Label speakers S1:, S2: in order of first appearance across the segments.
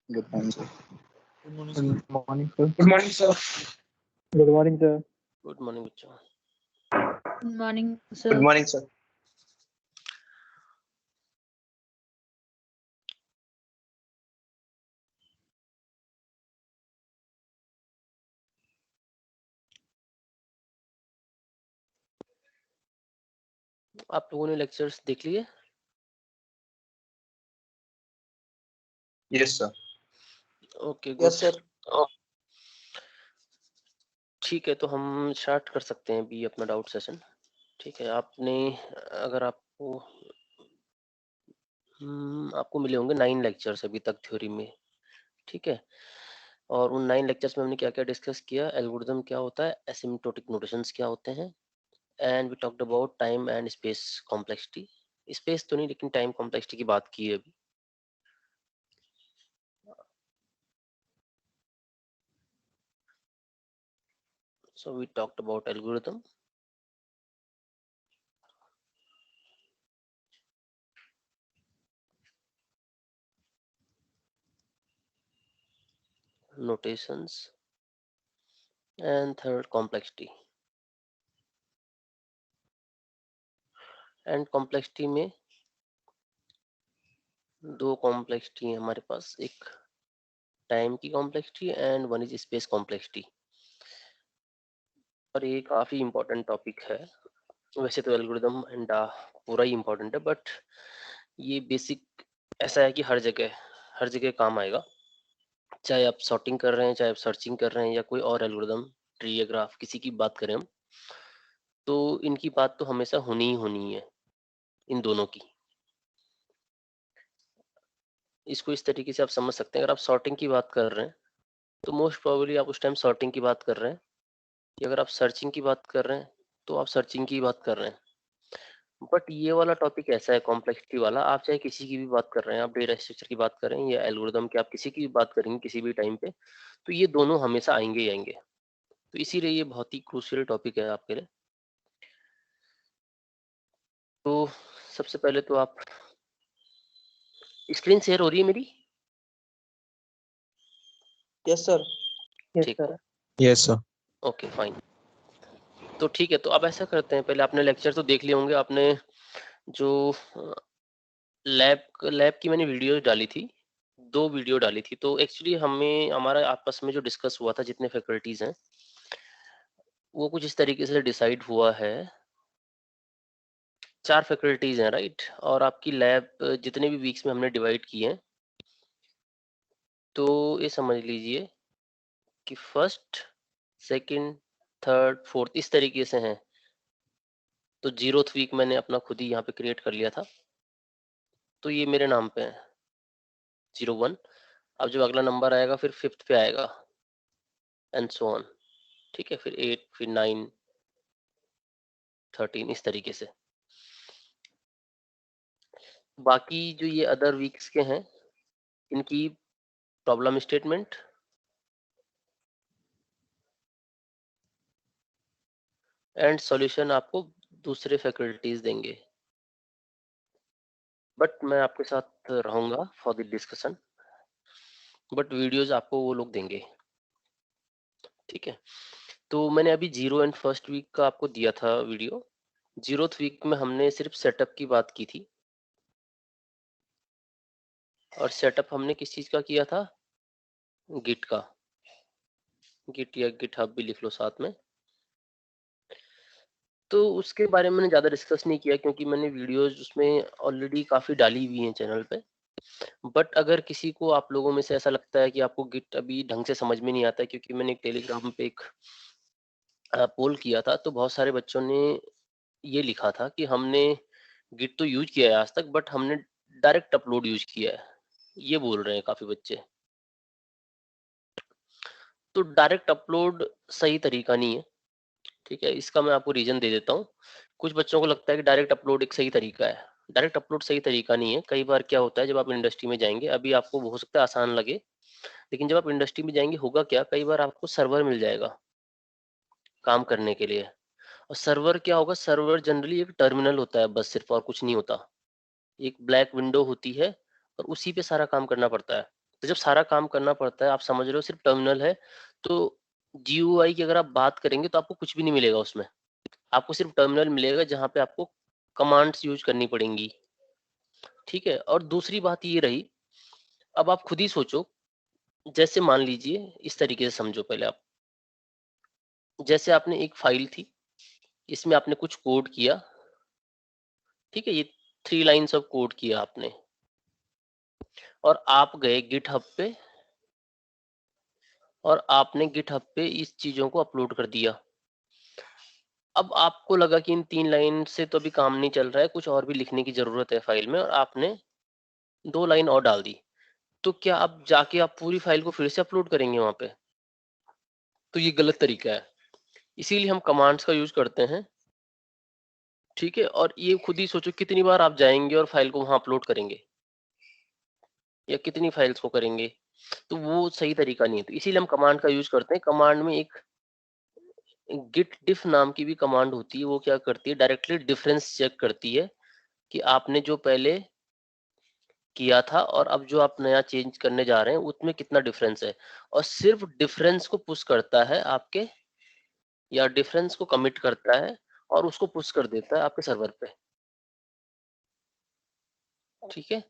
S1: Good morning, sir.
S2: Good morning, sir.
S3: Good morning, sir.
S1: Good morning, sir.
S3: Good morning, sir.
S4: Good morning बच्चों।
S5: Good morning,
S1: Good
S5: sir.
S1: morning, sir.
S4: आप लोगों ने lectures देख लिए?
S1: Yes, sir.
S4: Okay good.
S1: Yes, sir.
S4: ठीक है, तो हम स्टार्ट कर सकते हैं अभी अपना डाउट सेशन। ठीक है, आपने अगर आपको मिले होंगे 9 लेक्चर्स अभी तक थ्योरी में। ठीक है, और उन 9 लेक्चर्स में हमने क्या क्या डिस्कस किया, एल्गोरिथम क्या होता है, एसिम्प्टोटिक नोटेशंस क्या होते हैं, and we talked about time and space complexity. Space तो नहीं, लेकिन टाइम कॉम्प्लेक्सिटी की बात की है अभी। So we talked about algorithm, notations, and third complexity. And complexity में दो complexity है हमारे पास, एक टाइम की complexity and one is space complexity। और ये काफी इम्पोर्टेंट टॉपिक है। वैसे तो एल्गोरिथम एंड पूरा ही इम्पोर्टेंट है, बट ये बेसिक ऐसा है कि हर जगह काम आएगा। चाहे आप सॉर्टिंग कर रहे हैं, चाहे आप सर्चिंग कर रहे हैं, या कोई और एल्गोरिथम, ट्री या ग्राफ, किसी की बात करें हम, तो इनकी बात तो हमेशा होनी ही होनी है, इन दोनों की। इसको इस तरीके से आप समझ सकते हैं, अगर आप सॉर्टिंग की बात कर रहे हैं तो मोस्ट प्रोबेबली आप उस टाइम सॉर्टिंग की बात कर रहे हैं, या अगर आप सर्चिंग की बात कर रहे हैं तो आप सर्चिंग की बात कर रहे हैं। बट ये वाला टॉपिक ऐसा है कॉम्प्लेक्सिटी वाला, आप चाहे किसी की भी बात कर रहे हैं, आप डेटा स्ट्रक्चर की बात कर रहे हैं या एल्गोरिथम की, आप किसी की भी बात करेंगे किसी भी टाइम पे, तो ये दोनों हमेशा आएंगे ही आएंगे। तो इसीलिए ये बहुत ही क्रूशियल टॉपिक है आपके लिए। तो सबसे पहले तो आप, स्क्रीन शेयर हो रही है मेरी?
S1: Yes, sir.
S3: Yes,
S4: ठीक
S3: sir.
S4: है,
S2: Yes, sir.
S4: Okay fine. तो ठीक है, तो अब ऐसा करते हैं, पहले आपने लेक्चर तो देख लिए होंगे, आपने जो लैब की मैंने वीडियो डाली थी, 2 वीडियो डाली थी। तो एक्चुअली हमारा आपस में जो डिस्कस हुआ था, जितने फैकल्टीज हैं, वो कुछ इस तरीके से डिसाइड हुआ है। 4 फैकल्टीज हैं, राइट? और आपकी लैब जितने भी वीक्स में हमने डिवाइड की हैं, तो ये समझ लीजिए कि फर्स्ट, सेकंड, थर्ड, फोर्थ इस तरीके से हैं। तो 0th वीक मैंने अपना खुद ही यहाँ पे क्रिएट कर लिया था, तो ये मेरे नाम पे है 01। अब जब अगला नंबर आएगा फिर 5th पे आएगा, एंड सो ऑन। ठीक है, फिर 8, फिर 9, 13 इस तरीके से। बाकी जो ये अदर वीक्स के हैं, इनकी प्रॉब्लम स्टेटमेंट एंड सॉल्यूशन आपको दूसरे फैकल्टीज देंगे, बट मैं आपके साथ रहूंगा for the discussion, but videos आपको वो लोग देंगे। ठीक है, तो मैंने अभी 0 एंड फर्स्ट वीक का आपको दिया था वीडियो। 0th वीक में हमने सिर्फ सेटअप की बात की थी, और सेटअप हमने किस चीज का किया था? गिट का। गिट या गिटहब भी लिख लो साथ में। तो उसके बारे में मैंने ज़्यादा डिस्कस नहीं किया, क्योंकि मैंने वीडियोस उसमें ऑलरेडी काफ़ी डाली हुई हैं चैनल पे। बट अगर किसी को, आप लोगों में से ऐसा लगता है कि आपको गिट अभी ढंग से समझ में नहीं आता है, क्योंकि मैंने एक टेलीग्राम पे एक पोल किया था, तो बहुत सारे बच्चों ने ये लिखा था कि हमने गिट तो यूज किया है आज तक, बट हमने डायरेक्ट अपलोड यूज किया है, ये बोल रहे हैं काफ़ी बच्चे। तो डायरेक्ट अपलोड सही तरीका नहीं है। ठीक है, इसका मैं आपको रीजन दे देता हूँ। कुछ बच्चों को लगता है कि डायरेक्ट अपलोड एक सही तरीका है। डायरेक्ट अपलोड सही तरीका नहीं है। कई बार क्या होता है, जब आप इंडस्ट्री में जाएंगे, अभी आपको हो सकता है आसान लगे, लेकिन जब आप इंडस्ट्री में जाएंगे होगा क्या, कई बार आपको सर्वर मिल जाएगा काम करने के लिए। और सर्वर क्या होगा, सर्वर जनरली एक टर्मिनल होता है बस, सिर्फ, और कुछ नहीं होता। एक ब्लैक विंडो होती है और उसी पे सारा काम करना पड़ता है। तो जब सारा काम करना पड़ता है, आप समझ रहे हो सिर्फ टर्मिनल है, तो GUI की अगर आप बात करेंगे तो आपको कुछ भी नहीं मिलेगा उसमें। आपको सिर्फ टर्मिनल मिलेगा जहाँ पे आपको कमांड्स यूज करनी पड़ेंगी, ठीक है। और दूसरी बात ये रही, अब आप खुद ही सोचो, जैसे मान लीजिए इस तरीके से समझो पहले आप, जैसे आपने एक फाइल थी, इसमें आपने कुछ कोड किया, ठीक है, ये 3 लाइन्स ऑफ कोड किया आपने, और आप गए गिटहब पे और आपने गिटहब पे इस चीजों को अपलोड कर दिया। अब आपको लगा कि इन 3 लाइन से तो अभी काम नहीं चल रहा है, कुछ और भी लिखने की जरूरत है फाइल में, और आपने 2 लाइन और डाल दी। तो क्या आप जाके आप पूरी फाइल को फिर से अपलोड करेंगे वहां पे? तो ये गलत तरीका है। इसीलिए हम कमांड्स का यूज करते हैं, ठीक है। और ये खुद ही सोचो कितनी बार आप जाएंगे और फाइल को वहां अपलोड करेंगे, या कितनी फाइल्स को करेंगे, तो वो सही तरीका नहीं है। तो इसीलिए हम कमांड का यूज करते हैं। कमांड में एक गिट डिफ नाम की भी कमांड होती है, वो क्या करती है, डायरेक्टली डिफरेंस चेक करती है कि आपने जो पहले किया था और अब जो आप नया चेंज करने जा रहे हैं उसमें कितना डिफरेंस है, और सिर्फ डिफरेंस को पुश करता है आपके, या डिफरेंस को कमिट करता है और उसको पुश कर देता है आपके सर्वर पे, ठीक है।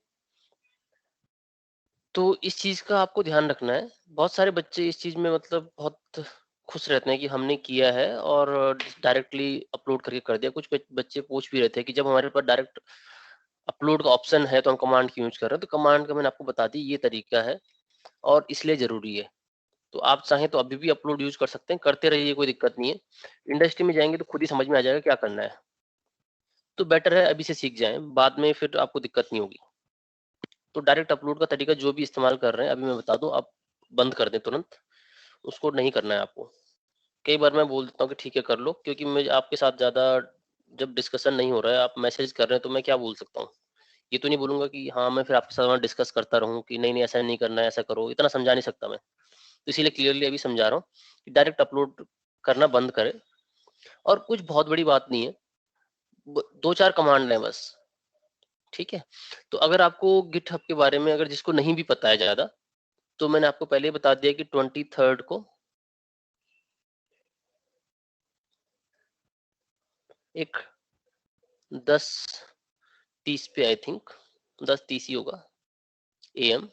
S4: तो इस चीज का आपको ध्यान रखना है। बहुत सारे बच्चे इस चीज में मतलब बहुत खुश रहते हैं कि हमने किया है और डायरेक्टली अपलोड करके कर दिया। कुछ बच्चे पूछ भी रहे थे कि जब हमारे पास डायरेक्ट अपलोड का ऑप्शन है तो हम कमांड क्यों यूज कर रहे हैं। तो कमांड का मैंने आपको बता दी ये तरीका है और इसलिए जरूरी है। तो आप चाहें तो अभी भी अपलोड यूज कर सकते हैं, करते रहिए, कोई दिक्कत नहीं है। इंडस्ट्री में जाएंगे तो खुद ही समझ में आ जाएगा क्या करना है। तो बेटर है अभी से सीख जाएं, बाद में फिर आपको दिक्कत नहीं होगी। तो डायरेक्ट अपलोड का तरीका जो भी इस्तेमाल कर रहे हैं अभी मैं बता दूं, आप बंद कर दें तुरंत, उसको नहीं करना है आपको। कई बार मैं बोल देता हूँ कि ठीक है कर लो, क्योंकि मुझे आपके साथ ज्यादा जब डिस्कशन नहीं हो रहा है, आप मैसेज कर रहे हैं, तो मैं क्या बोल सकता हूँ। ये तो नहीं बोलूंगा कि हाँ मैं फिर आपके साथ वहाँ डिस्कस करता रहूँ कि नहीं नहीं ऐसा नहीं करना है, ऐसा करो, इतना समझा नहीं सकता मैं। तो इसीलिए क्लियरली अभी समझा रहा हूँ कि डायरेक्ट अपलोड करना बंद करें। और कुछ बहुत बड़ी बात नहीं है, 2-4 कमांड है बस, ठीक है। तो अगर आपको गिटहब के बारे में अगर जिसको नहीं भी पता है ज्यादा, तो मैंने आपको पहले ही बता दिया कि 23 को एक 10:30 पे, आई थिंक 10:30 ही होगा AM,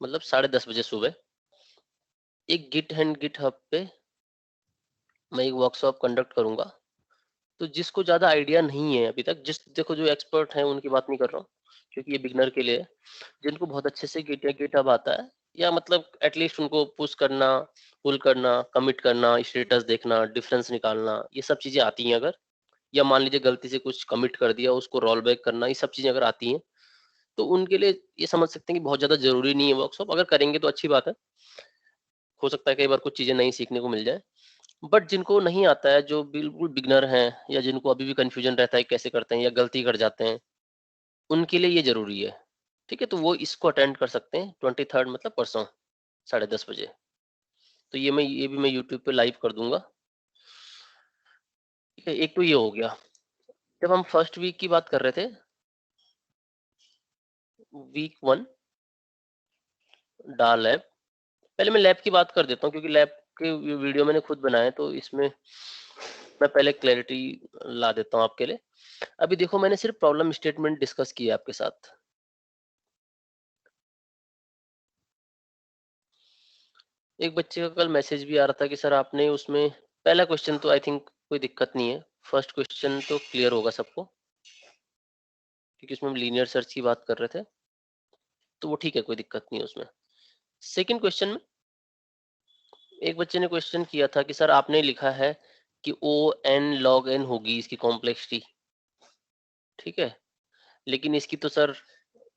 S4: मतलब 10:30 बजे सुबह, एक गिट एंड गिटहब पे मैं एक वर्कशॉप कंडक्ट करूंगा। तो जिसको ज्यादा आइडिया नहीं है अभी तक, जिस देखो जो एक्सपर्ट हैं उनकी बात नहीं कर रहा हूँ क्योंकि ये बिगनर के लिए है, जिनको बहुत अच्छे से गिटहब आता है, या मतलब एटलीस्ट उनको पुश करना, पुल करना, कमिट करना, स्टेटस देखना, डिफरेंस निकालना, ये सब चीजें आती हैं अगर, या मान लीजिए गलती से कुछ कमिट कर दिया उसको रोल बैक करना, ये सब चीजें अगर आती हैं, तो उनके लिए ये समझ सकते हैं कि बहुत ज्यादा जरूरी नहीं है वर्कशॉप। अगर करेंगे तो अच्छी बात है, हो सकता है कई बार कुछ चीजें नई सीखने को मिल जाए। बट जिनको नहीं आता है, जो बिल्कुल बिगनर हैं, या जिनको अभी भी कंफ्यूजन रहता है कैसे करते हैं या गलती कर जाते हैं, उनके लिए ये जरूरी है, ठीक है। तो वो इसको अटेंड कर सकते हैं 23 मतलब परसों 10:30 बजे। तो ये भी मैं यूट्यूब पे लाइव कर दूंगा, ठीक है। एक तो ये हो गया। जब हम फर्स्ट वीक की बात कर रहे थे, वीक 1 डा लैब, पहले मैं लैब की बात कर देता हूँ क्योंकि लैब के वीडियो मैंने खुद बनाए, तो इसमें मैं पहले क्लैरिटी ला देता हूँ आपके लिए। अभी देखो मैंने सिर्फ प्रॉब्लम स्टेटमेंट डिस्कस किया आपके साथ। एक बच्चे का कल मैसेज भी आ रहा था कि सर आपने उसमें, पहला क्वेश्चन तो आई थिंक कोई दिक्कत नहीं है, फर्स्ट क्वेश्चन तो क्लियर होगा सबको क्योंकि उसमें हम लीनियर सर्च की बात कर रहे थे, तो वो ठीक है, कोई दिक्कत नहीं है उसमें। सेकंड क्वेश्चन में एक बच्चे ने क्वेश्चन किया था कि सर आपने लिखा है कि ON log n होगी इसकी कॉम्प्लेक्सिटी, ठीक है, लेकिन इसकी तो sir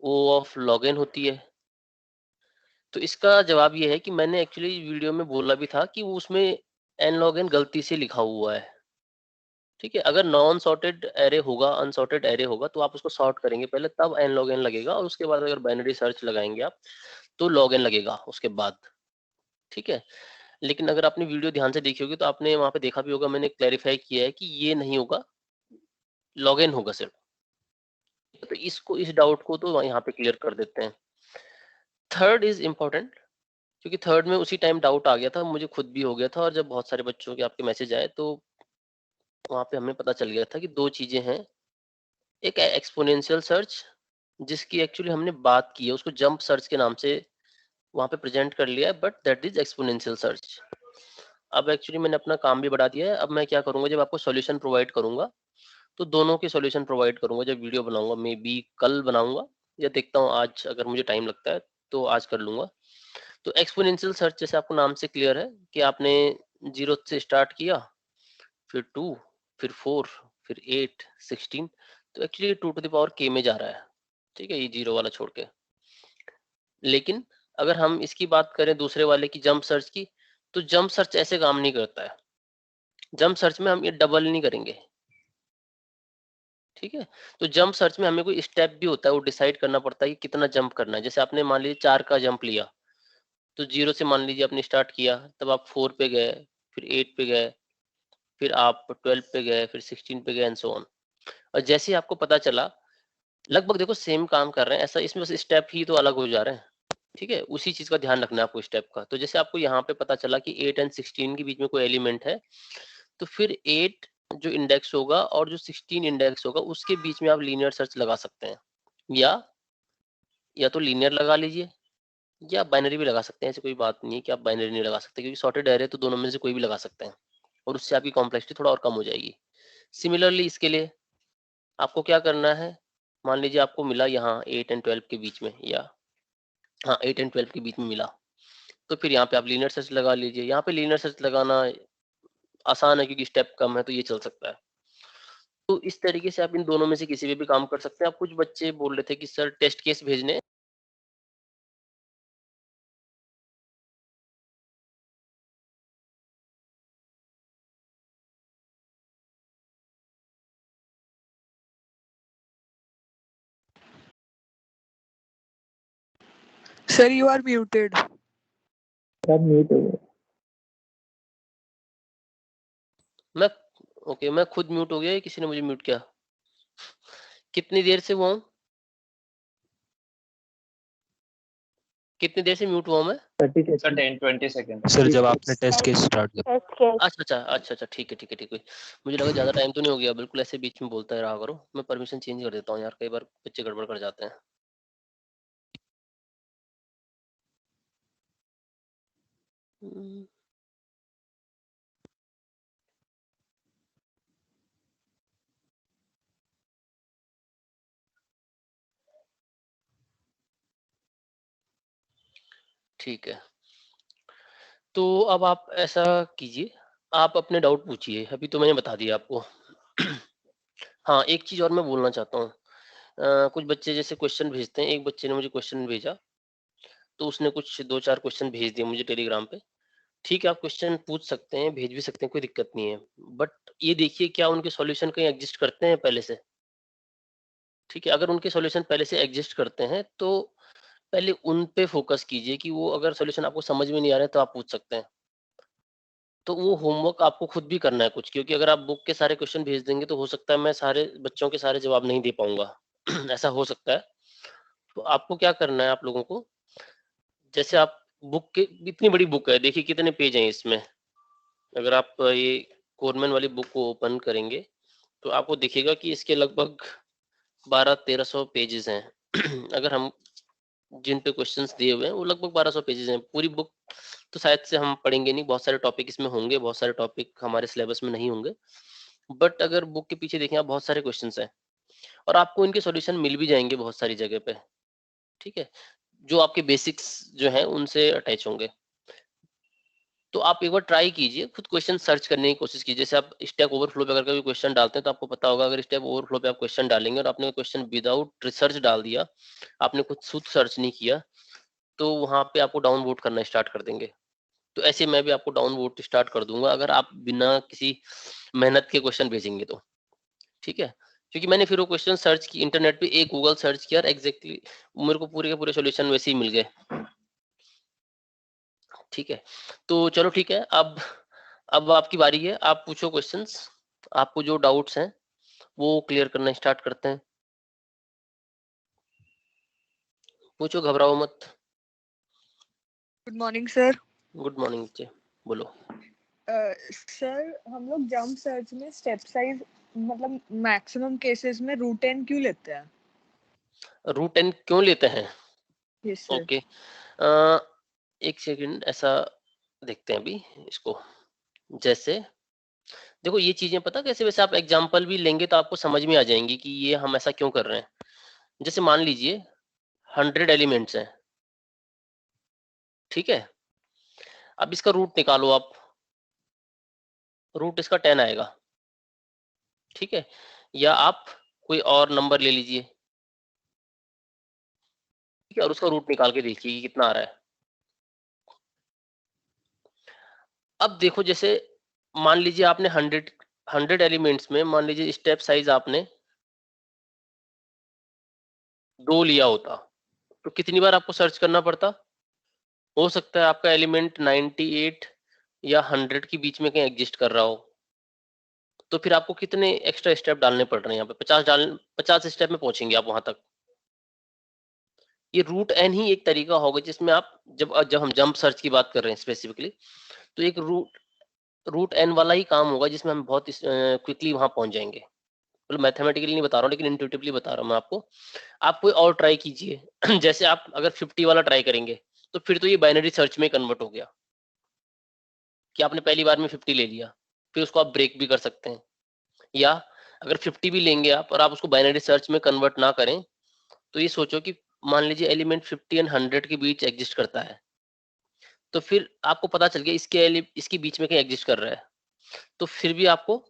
S4: O of log n होती है। तो इसका जवाब ये है कि मैंने एक्चुअली वीडियो में बोला भी था कि वो उसमें n log n गलती से लिखा हुआ है, ठीक है। अगर नॉन सॉर्टेड एरे होगा, अनसॉर्टेड एरे होगा, तो आप उसको सॉर्ट करेंगे पहले, तब n log n लगेगा, और उसके बाद अगर बाइनरी सर्च लगाएंगे आप तो log n लगेगा उसके बाद, ठीक है। लेकिन अगर आपने वीडियो ध्यान से देखी होगी तो आपने वहां पे देखा भी होगा, मैंने क्लैरिफाई किया है कि ये नहीं होगा, log n होगा सिर्फ। तो इसको, इस डाउट को तो यहाँ पे क्लियर कर देते हैं। थर्ड इज इम्पोर्टेंट, क्योंकि थर्ड में उसी टाइम डाउट आ गया था, मुझे खुद भी हो गया था, और जब बहुत सारे बच्चों के आपके मैसेज आए तो वहां पे हमें पता चल गया था कि दो चीजें हैं। एक एक्सपोनेंशियल सर्च, जिसकी एक्चुअली हमने बात की है, उसको जंप सर्च के नाम से वहां पे प्रेजेंट कर लिया है, but that is exponential search. अब एक्चुअली मैंने अपना काम भी बढ़ा दिया है। अब मैं क्या करूंगा, जब आपको सॉल्यूशन प्रोवाइड करूंगा तो दोनों के सॉल्यूशन प्रोवाइड करूंगा। जब वीडियो बनाऊंगा, मे बी कल बनाऊंगा, या देखता हूँ आज अगर मुझे टाइम लगता है तो आज कर लूंगा। तो एक्सपोनेंशियल सर्च जैसे आपको नाम से क्लियर है कि आपने 0 से स्टार्ट किया, फिर 2, फिर 4, फिर 8, 16, तो actually 2 to the power k में जा रहा है। ठीक है, ये 0 वाला छोड़ के। लेकिन अगर हम इसकी बात करें दूसरे वाले की, जंप सर्च की, तो जंप सर्च ऐसे काम नहीं करता है। जंप सर्च में हम ये डबल नहीं करेंगे। ठीक है, तो जंप सर्च में हमें कोई स्टेप भी होता है, वो डिसाइड करना पड़ता है कि कितना जंप करना है। जैसे आपने मान लीजिए 4 का जंप लिया, तो 0 से मान लीजिए आपने स्टार्ट किया, तब आप 4 पे गए, फिर 8 पे गए, फिर आप 12 पे गए, फिर 16 पे गए, एंड सो ऑन। और जैसे ही आपको पता चला, लगभग देखो सेम काम कर रहे हैं, ऐसा इसमें बस स्टेप ही तो अलग हो जा रहे हैं। ठीक है, उसी चीज का ध्यान रखना है आपको स्टेप का। तो जैसे आपको यहाँ पे पता चला कि 8 एंड 16 के बीच में कोई एलिमेंट है, तो फिर 8 जो इंडेक्स होगा और जो 16 इंडेक्स होगा, उसके बीच में आप लीनियर सर्च लगा सकते हैं। या तो लीनियर लगा लीजिए, या बाइनरी भी लगा सकते हैं। ऐसी कोई बात नहीं है कि आप बाइनरी नहीं लगा सकते, क्योंकि सॉर्टेड एरे तो दोनों में से कोई भी लगा सकते हैं, और उससे आपकी कॉम्प्लेक्सिटी थोड़ा और कम हो जाएगी। सिमिलरली इसके लिए आपको क्या करना है, मान लीजिए आपको मिला यहाँ 8 एंड 12 के बीच में, या हाँ 8 एंड 12 के बीच में मिला, तो फिर यहाँ पे आप लीनियर सर्च लगा लीजिए। यहाँ पे लीनियर सर्च लगाना आसान है क्योंकि स्टेप कम है, तो ये चल सकता है। तो इस तरीके से आप इन दोनों में से किसी पे भी काम कर सकते हैं। आप कुछ बच्चे बोल रहे थे कि सर टेस्ट केस भेजने,
S1: Sir, you are muted.
S3: आप म्यूट हो गए।
S4: मैं ओके, मैं खुद म्यूट हो गया या किसी ने मुझे म्यूट किया? कितनी देर से हुआ हूँ, कितनी देर से म्यूट हुआ हूँ मैं?
S3: 30
S2: सर
S3: सेकंड
S2: 10-20 सेकंड। सर जब आपने टेस्ट केस स्टार्ट किया।
S4: अच्छा, ठीक है, ठीक है। मुझे लगा ज्यादा टाइम तो नहीं हो गया। बिल्कुल ऐसे बीच में बोलता रहा करो, मैं परमिशन चेंज कर देता हूँ यार, कई बार बच्चे गड़बड़ कर जाते हैं। ठीक है, तो अब आप ऐसा कीजिए, आप अपने डाउट पूछिए। अभी तो मैंने बता दिया आपको। हाँ, एक चीज और मैं बोलना चाहता हूँ। कुछ बच्चे जैसे क्वेश्चन भेजते हैं, एक बच्चे ने मुझे क्वेश्चन भेजा, तो उसने कुछ 2-4 क्वेश्चन भेज दिए मुझे टेलीग्राम पे। ठीक है, आप क्वेश्चन पूछ सकते हैं, भेज भी सकते हैं, कोई दिक्कत नहीं है, बट ये देखिए क्या उनके सॉल्यूशन कहीं एग्जिस्ट करते हैं पहले से। ठीक है, अगर उनके सॉल्यूशन पहले से एग्जिस्ट करते हैं तो पहले उन पे फोकस कीजिए कि वो अगर सॉल्यूशन आपको समझ में नहीं आ रहा है तो आप पूछ सकते हैं। तो वो होमवर्क आपको खुद भी करना है कुछ, क्योंकि अगर आप बुक के सारे क्वेश्चन भेज देंगे तो हो सकता है मैं सारे बच्चों के सारे जवाब नहीं दे पाऊंगा। ऐसा हो सकता है। तो आपको क्या करना है, आप लोगों को, जैसे आप बुक के, इतनी बड़ी बुक है, देखिए कितने पेज हैं इसमें। अगर आप ये कोरमैन वाली बुक को ओपन करेंगे तो आपको दिखेगा कि इसके लगभग 1200-1300 पेजेस हैं। अगर हम जिन पे क्वेश्चंस दिए हुए हैं वो लगभग 1200 पेजेस हैं। पूरी बुक तो शायद से हम पढ़ेंगे नहीं, बहुत सारे टॉपिक इसमें होंगे, बहुत सारे टॉपिक हमारे सिलेबस में नहीं होंगे, बट अगर बुक के पीछे देखें आप, बहुत सारे क्वेश्चंस हैं, और आपको इनके सॉल्यूशन मिल भी जाएंगे बहुत सारी जगह पे। ठीक है, जो आपके बेसिक्स जो हैं उनसे अटैच होंगे। तो आप एक बार ट्राई कीजिए, खुद क्वेश्चन सर्च करने की कोशिश कीजिए। जैसे आप स्टैक ओवरफ्लो पे अगर कभी क्वेश्चन डालते हैं तो आपको पता होगा, अगर स्टैक ओवरफ्लो पे आप क्वेश्चन डालेंगे और आपने क्वेश्चन विदाउट रिसर्च डाल दिया, आपने कुछ खुद सर्च नहीं किया, तो वहां पे आपको डाउन वोट करना स्टार्ट कर देंगे। तो ऐसे मैं भी आपको डाउन वोट स्टार्ट कर दूंगा अगर आप बिना किसी मेहनत के क्वेश्चन भेजेंगे तो। ठीक है, क्योंकि मैंने फिर वो क्वेश्चन सर्च की इंटरनेट पे, एक गूगल सर्च किया और एग्जैक्टली मेरे को पूरे के पूरे सॉल्यूशन वैसे ही मिल गए। ठीक है, तो चलो ठीक है, अब आपकी बारी है, आप पूछो क्वेश्चंस। आपको जो डाउट्स हैं वो क्लियर करना स्टार्ट करते हैं। पूछो, घबराओ मत।
S1: Good morning sir.
S4: Good morning बच्चे, बोलो।
S1: सर हम लोग जंप सर्च में स्टेप साइज मतलब मैक्सिमम केसेस में रूट n क्यों लेते हैं?
S4: रूट n क्यों लेते हैं?
S1: Yes sir.
S4: ओके, एक सेकंड, ऐसा देखते हैं अभी इसको। जैसे देखो ये चीजें पता कैसे, वैसे आप एग्जांपल भी लेंगे तो आपको समझ में आ जाएंगी कि ये हम ऐसा क्यों कर रहे हैं। जैसे मान लीजिए 100 एलिमेंट्स हैं, ठीक है। अब इसका रूट निकालो आप, रूट इसका 10 आएगा, ठीक है। या आप कोई और नंबर ले लीजिए, ठीक है, और उसका रूट निकाल के देखिए कि कितना आ रहा है। अब देखो जैसे मान लीजिए आपने 100 एलिमेंट्स में मान लीजिए स्टेप साइज आपने 2 लिया होता, तो कितनी बार आपको सर्च करना पड़ता? हो सकता है आपका एलिमेंट 98 या 100 के बीच में कहीं एग्जिस्ट कर रहा हो, तो फिर आपको कितने एक्स्ट्रा स्टेप डालने पड़ रहे हैं? यहाँ पे 50 स्टेप में पहुंचेंगे आप वहां तक। ये रूट एन ही एक तरीका होगा जिसमें आप जब हम जंप सर्च की बात कर रहे हैं स्पेसिफिकली, तो एक रूट एन वाला ही काम होगा जिसमें हम बहुत क्विकली वहां पहुंच जाएंगे। मतलब मैथमेटिकली नहीं बता रहा हूँ, लेकिन इंट्यूटिवली बता रहा हूँ मैं आपको। आप कोई और ट्राई कीजिए जैसे आप अगर 50 वाला ट्राई करेंगे तो फिर तो ये बाइनरी सर्च में कन्वर्ट हो गया कि आपने पहली बार में 50 ले लिया, फिर उसको आप ब्रेक भी कर सकते हैं। या अगर 50 भी लेंगे आप और आप उसको बाइनरी सर्च में कन्वर्ट ना करें, तो ये सोचो कि मान लीजिए एलिमेंट 50 एंड 100 के बीच एग्जिस्ट करता है, तो फिर आपको पता चल गया इसके बीच में कहीं एग्जिस्ट कर रहा है, तो फिर भी आपको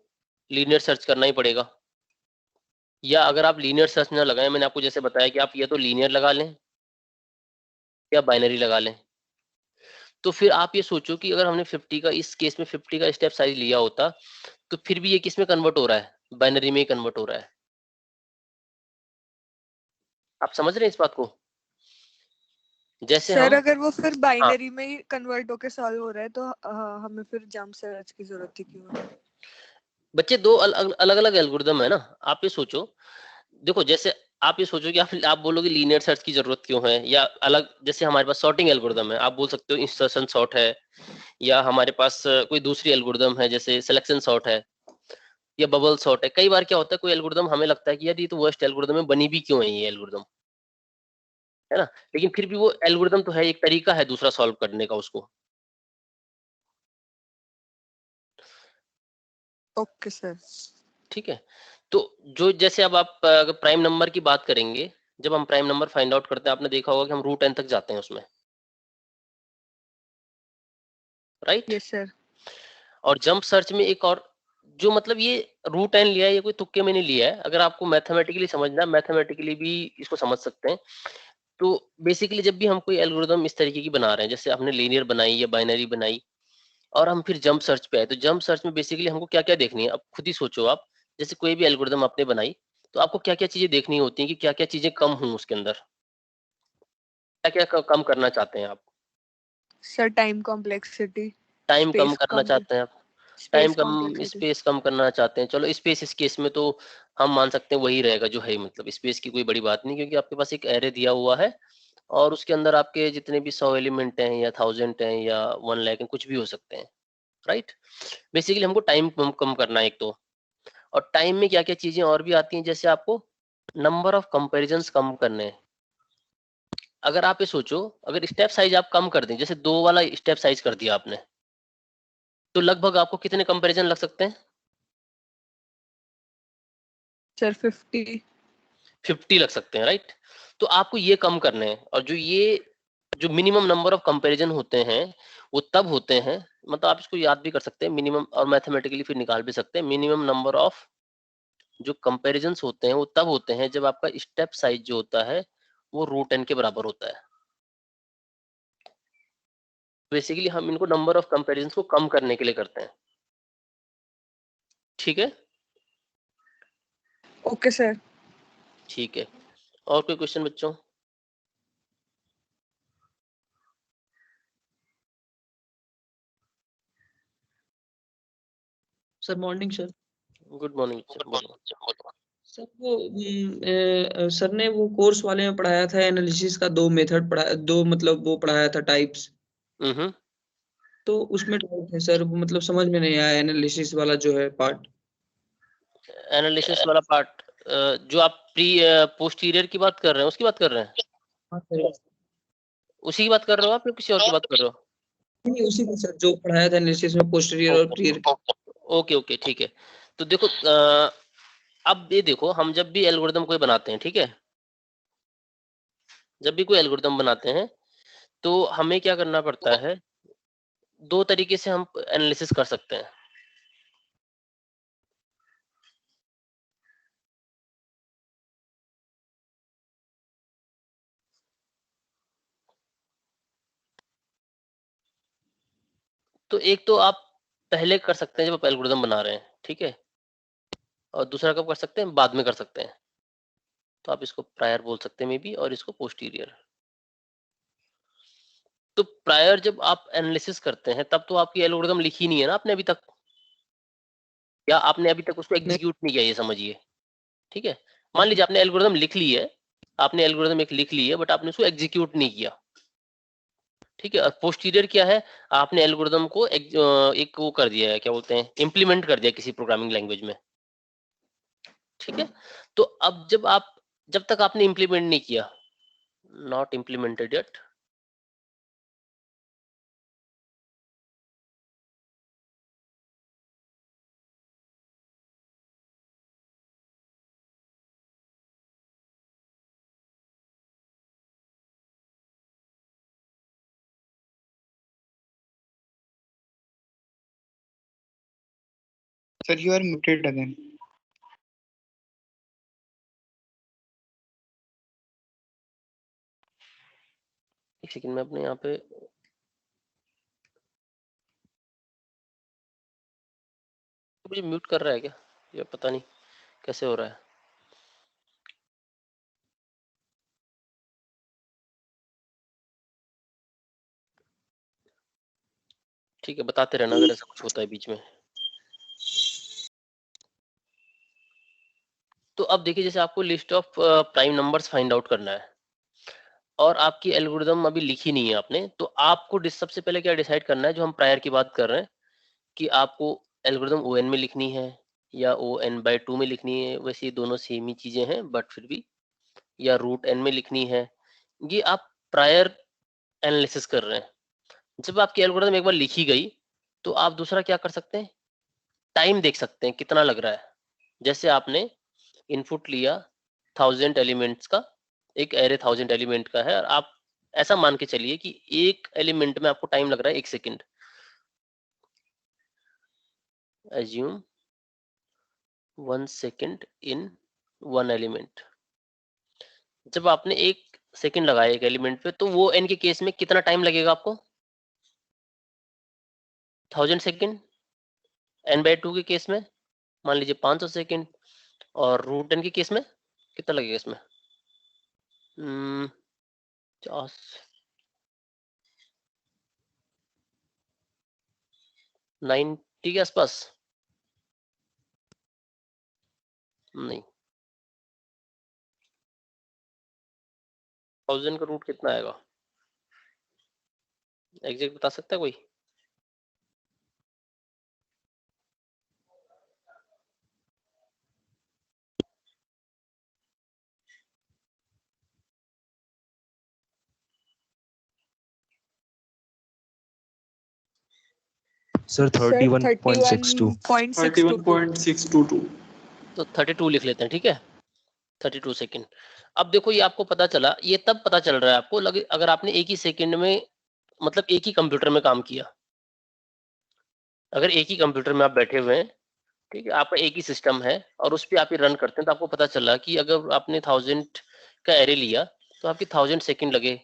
S4: लीनियर सर्च करना ही पड़ेगा। या अगर आप लीनियर सर्च ना लगाएं, मैंने आपको जैसे बताया कि आप या तो लीनियर लगा लें या बाइनरी लगा लें, तो फिर आप ये सोचो कि अगर हमने 50 का, इस केस में 50 का स्टेप साइज लिया होता, तो फिर भी ये किस में कन्वर्ट हो रहा है? बाइनरी में ही कन्वर्ट हो रहा है। आप समझ रहे हैं इस बात को? जैसे
S1: सर
S4: हम,
S1: अगर वो फिर
S4: हाँ,
S1: बाइनरी में ही कन्वर्ट होके सॉल्व हो रहा है तो हमें फिर जंप सर्च की जरूरत ही क्यों है?
S4: बच्चे दो अलग अलग एल्गोरिदम है ना। आप ये सोचो, देखो जैसे आप ये सोचो कि आप बोलोगे लीनियर सर्च की जरूरत क्यों है, या अलग, जैसे हमारे पास सॉर्टिंग एल्गोरिदम है, आप बोल सकते हो इंसर्शन सॉर्ट है, या हमारे पास कोई दूसरी एल्गोरिदम है जैसे सिलेक्शन सॉर्ट है, या बबल सॉर्ट है। कई बार क्या होता है, कोई एल्गोरिदम हमें लगता है कि यार ये तो वर्स्ट एल्गोरिदम है, बनी भी क्यों है ये एल्गोरिदम, है ना। लेकिन फिर भी वो एल्गोरिदम तो है, एक तरीका है दूसरा सॉल्व करने का उसको।
S1: Okay sir.
S4: ठीक है, तो जो जैसे अब आप अगर प्राइम नंबर की बात करेंगे, जब हम प्राइम नंबर फाइंड आउट करते हैं, आपने देखा होगा कि हम रूट एन तक जाते हैं उसमें, राइट।
S1: Yes sir.
S4: और जंप सर्च में एक और, जो मतलब ये रूट एन लिया है, ये कोई तुक्के में नहीं लिया है। अगर आपको मैथमेटिकली समझना है, मैथमेटिकली भी इसको समझ सकते हैं। तो बेसिकली जब भी हम कोई एल्गोरिदम इस तरीके की बना रहे हैं, जैसे हमने लीनियर बनाई या बाइनरी बनाई, और हम फिर जंप सर्च पे आए, तो जंप सर्च में बेसिकली हमको क्या क्या देखनी है, अब खुद ही सोचो आप। जैसे कोई भी एल्गोरिदम आपने बनाई, तो आपको क्या क्या चीजें देखनी होती हैं कि क्या क्या चीजें कम हों उसके अंदर, क्या क्या कम करना चाहते हैं आप।
S1: सर टाइम कॉम्प्लेक्सिटी,
S4: टाइम कम
S1: स्पेस
S4: करना चाहते हैं आप, टाइम
S1: स्पेस
S4: कम,
S1: कॉम्प्लेक्सिटी।
S4: स्पेस कम करना चाहते हैं। चलो स्पेस इस केस में तो हम मान सकते हैं वही रहेगा जो है, मतलब स्पेस की कोई बड़ी बात नहीं, क्योंकि आपके पास एक एरे दिया हुआ है और उसके अंदर आपके जितने भी 100 एलिमेंट हैं या 1000 हैं या 1 लाख हैं, कुछ भी हो सकते हैं, राइट। बेसिकली हमको टाइम कम करना है एक तो, और टाइम में क्या क्या चीजें और भी आती हैं, जैसे आपको नंबर ऑफ कंपेरिजन कम करने हैं। अगर आप ये सोचो, अगर स्टेप साइज आप कम कर दें, जैसे 2 वाला स्टेप साइज कर दिया आपने, तो लगभग आपको कितने कंपैरिजन लग सकते हैं?
S1: सर 50।
S4: 50 लग सकते हैं, राइट। तो आपको ये कम करने हैं, और जो मिनिमम नंबर ऑफ कंपैरिजन होते हैं वो तब होते हैं, मतलब आप इसको याद भी कर सकते हैं मिनिमम, और मैथमेटिकली फिर निकाल भी सकते हैं। मिनिमम नंबर ऑफ जो कंपैरिजंस होते हैं वो तब होते हैं जब आपका स्टेप साइज जो होता है वो रूट एन के बराबर होता है। बेसिकली हम इनको नंबर ऑफ कंपैरिजन को कम करने के लिए करते हैं, ठीक है।
S1: Okay sir.
S4: ठीक है, और कोई क्वेश्चन बच्चों?
S3: Sir morning sir.
S4: Good morning बच्चों, बोलो।
S3: सर वो सर ने वो कोर्स वाले में पढ़ाया था एनालिसिस का, 2 मेथड पढ़ाया, 2 मतलब वो पढ़ाया था टाइप्स।
S4: हम्म।
S3: तो उसमें डाउट है सर, वो मतलब समझ में नहीं आया एनालिसिस वाला जो है पार्ट।
S4: एनालिसिस वाला पार्ट जो आप पोस्टीरियर की बात कर रहे हैं उसकी बात कर रहे हैं?
S3: हाँ सर,
S4: उसी की बात कर रहे हो आप या किसी और की बात कर रहे हो?
S3: नहीं उसी में सर जो पढ़ाया था एनालिसिस में पोस्टीरियर और प्रीयर का।
S4: ओके ओके ठीक है। तो देखो अब ये देखो, हम जब भी एल्गोरिदम कोई बनाते हैं, ठीक है, जब भी कोई एल्गोरिदम बनाते हैं तो हमें क्या करना पड़ता है, दो तरीके से हम एनालिसिस कर सकते हैं। तो एक तो आप पहले कर सकते हैं जब आप एल्गोरिदम बना रहे हैं, ठीक है, और दूसरा कब कर सकते हैं, बाद में कर सकते हैं। तो आप इसको प्रायर बोल सकते हैं मे बी, और इसको पोस्टीरियर। तो प्रायर जब आप एनालिसिस करते हैं तब तो आपकी एल्गोरिदम लिखी नहीं है ना आपने अभी तक, या आपने अभी तक उसको एग्जीक्यूट नहीं किया, ये समझिए, ठीक है। मान लीजिए आपने एल्गोरिदम लिख ली है, आपने एल्गोरिदम एक लिख ली है बट आपने उसको एग्जीक्यूट नहीं किया, ठीक है। और पोस्टीरियर क्या है, आपने एल्गोरिदम को एक वो कर दिया है, क्या बोलते हैं, इम्प्लीमेंट कर दिया किसी प्रोग्रामिंग लैंग्वेज में, ठीक है। तो अब जब तक आपने इम्प्लीमेंट नहीं किया, not implemented yet,
S6: Sir, you are muted again.
S4: एक सेकंड में अपने यहाँ पे मुझे म्यूट कर रहा है क्या, या पता नहीं कैसे हो रहा है। ठीक है, बताते रहना अगर ऐसा कुछ होता है बीच में। तो अब देखिए, जैसे आपको list of prime numbers find out करना है और आपकी एल्गोरिदम अभी लिखी नहीं है आपने, तो आपको सबसे पहले क्या डिसाइड करना है, जो हम प्रायर की बात कर रहे हैं, कि आपको एल्गोरिदम ON में लिखनी है या ON/2 में लिखनी है। वैसे ये दोनों सेम ही चीजें हैं बट फिर भी, या √n में लिखनी है। ये आप प्रायर एनालिसिस कर रहे हैं। जब आपकी एल्गोरिदम एक बार लिखी गई तो आप दूसरा क्या कर सकते हैं, टाइम देख सकते हैं कितना लग रहा है। जैसे आपने इनपुट लिया 1000 एलिमेंट्स का, एक एरे 1000 एलिमेंट का है, और आप ऐसा मान के चलिए कि एक एलिमेंट में आपको टाइम लग रहा है 1 second. assume 1 second in 1 element. जब आपने 1 सेकंड लगाया एक एलिमेंट पे, तो वो n के केस में कितना टाइम लगेगा आपको, 1000 सेकंड। n/2 के केस में मान लीजिए 500 सेकंड, और √n के केस में कितना लगेगा इसमें, 90 के आसपास, नहीं 1000 का रूट कितना आएगा, एग्जैक्ट बता सकता है कोई?
S2: सर 31.62।
S1: 31.622।
S4: तो 32 लिख लेते हैं, ठीक है, 32 सेकंड। अब देखो, ये आपको पता चला, ये तब पता चल रहा है आपको अगर आपने एक ही सेकंड में, मतलब एक ही कंप्यूटर में काम किया। अगर एक ही कंप्यूटर में आप बैठे हुए हैं, ठीक है, आपका एक ही सिस्टम है और उस पर आप ही रन करते हैं, तो आपको पता चला कि अगर आपने 1000 का एरे लिया तो आपके 1000 सेकंड लगे,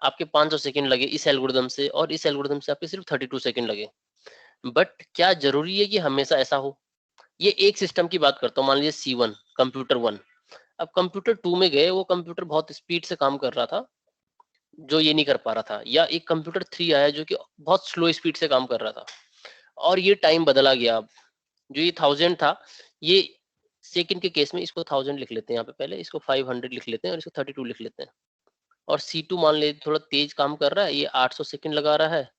S4: आपके 500 सेकंड लगे इस एल्गोरिदम से, और इस एल्गोरिदम से आपके सिर्फ 32 सेकंड लगे। बट क्या जरूरी है कि हमेशा ऐसा हो? ये एक सिस्टम की बात करता हूँ, मान लीजिए C1 कंप्यूटर 1। अब कंप्यूटर 2 में गए, वो कंप्यूटर बहुत स्पीड से काम कर रहा था जो ये नहीं कर पा रहा था, या एक कंप्यूटर 3 आया जो कि बहुत स्लो स्पीड से काम कर रहा था, और ये टाइम बदला गया। अब जो ये 1000 था, ये सेकंड के केस में इसको 1000 लिख लेते हैं यहाँ पे, पहले इसको 500 लिख लेते हैं और इसको 32 लिख लेते हैं। और C2 मान लीजिए थोड़ा तेज काम कर रहा है, ये 800 सेकंड लगा रहा है,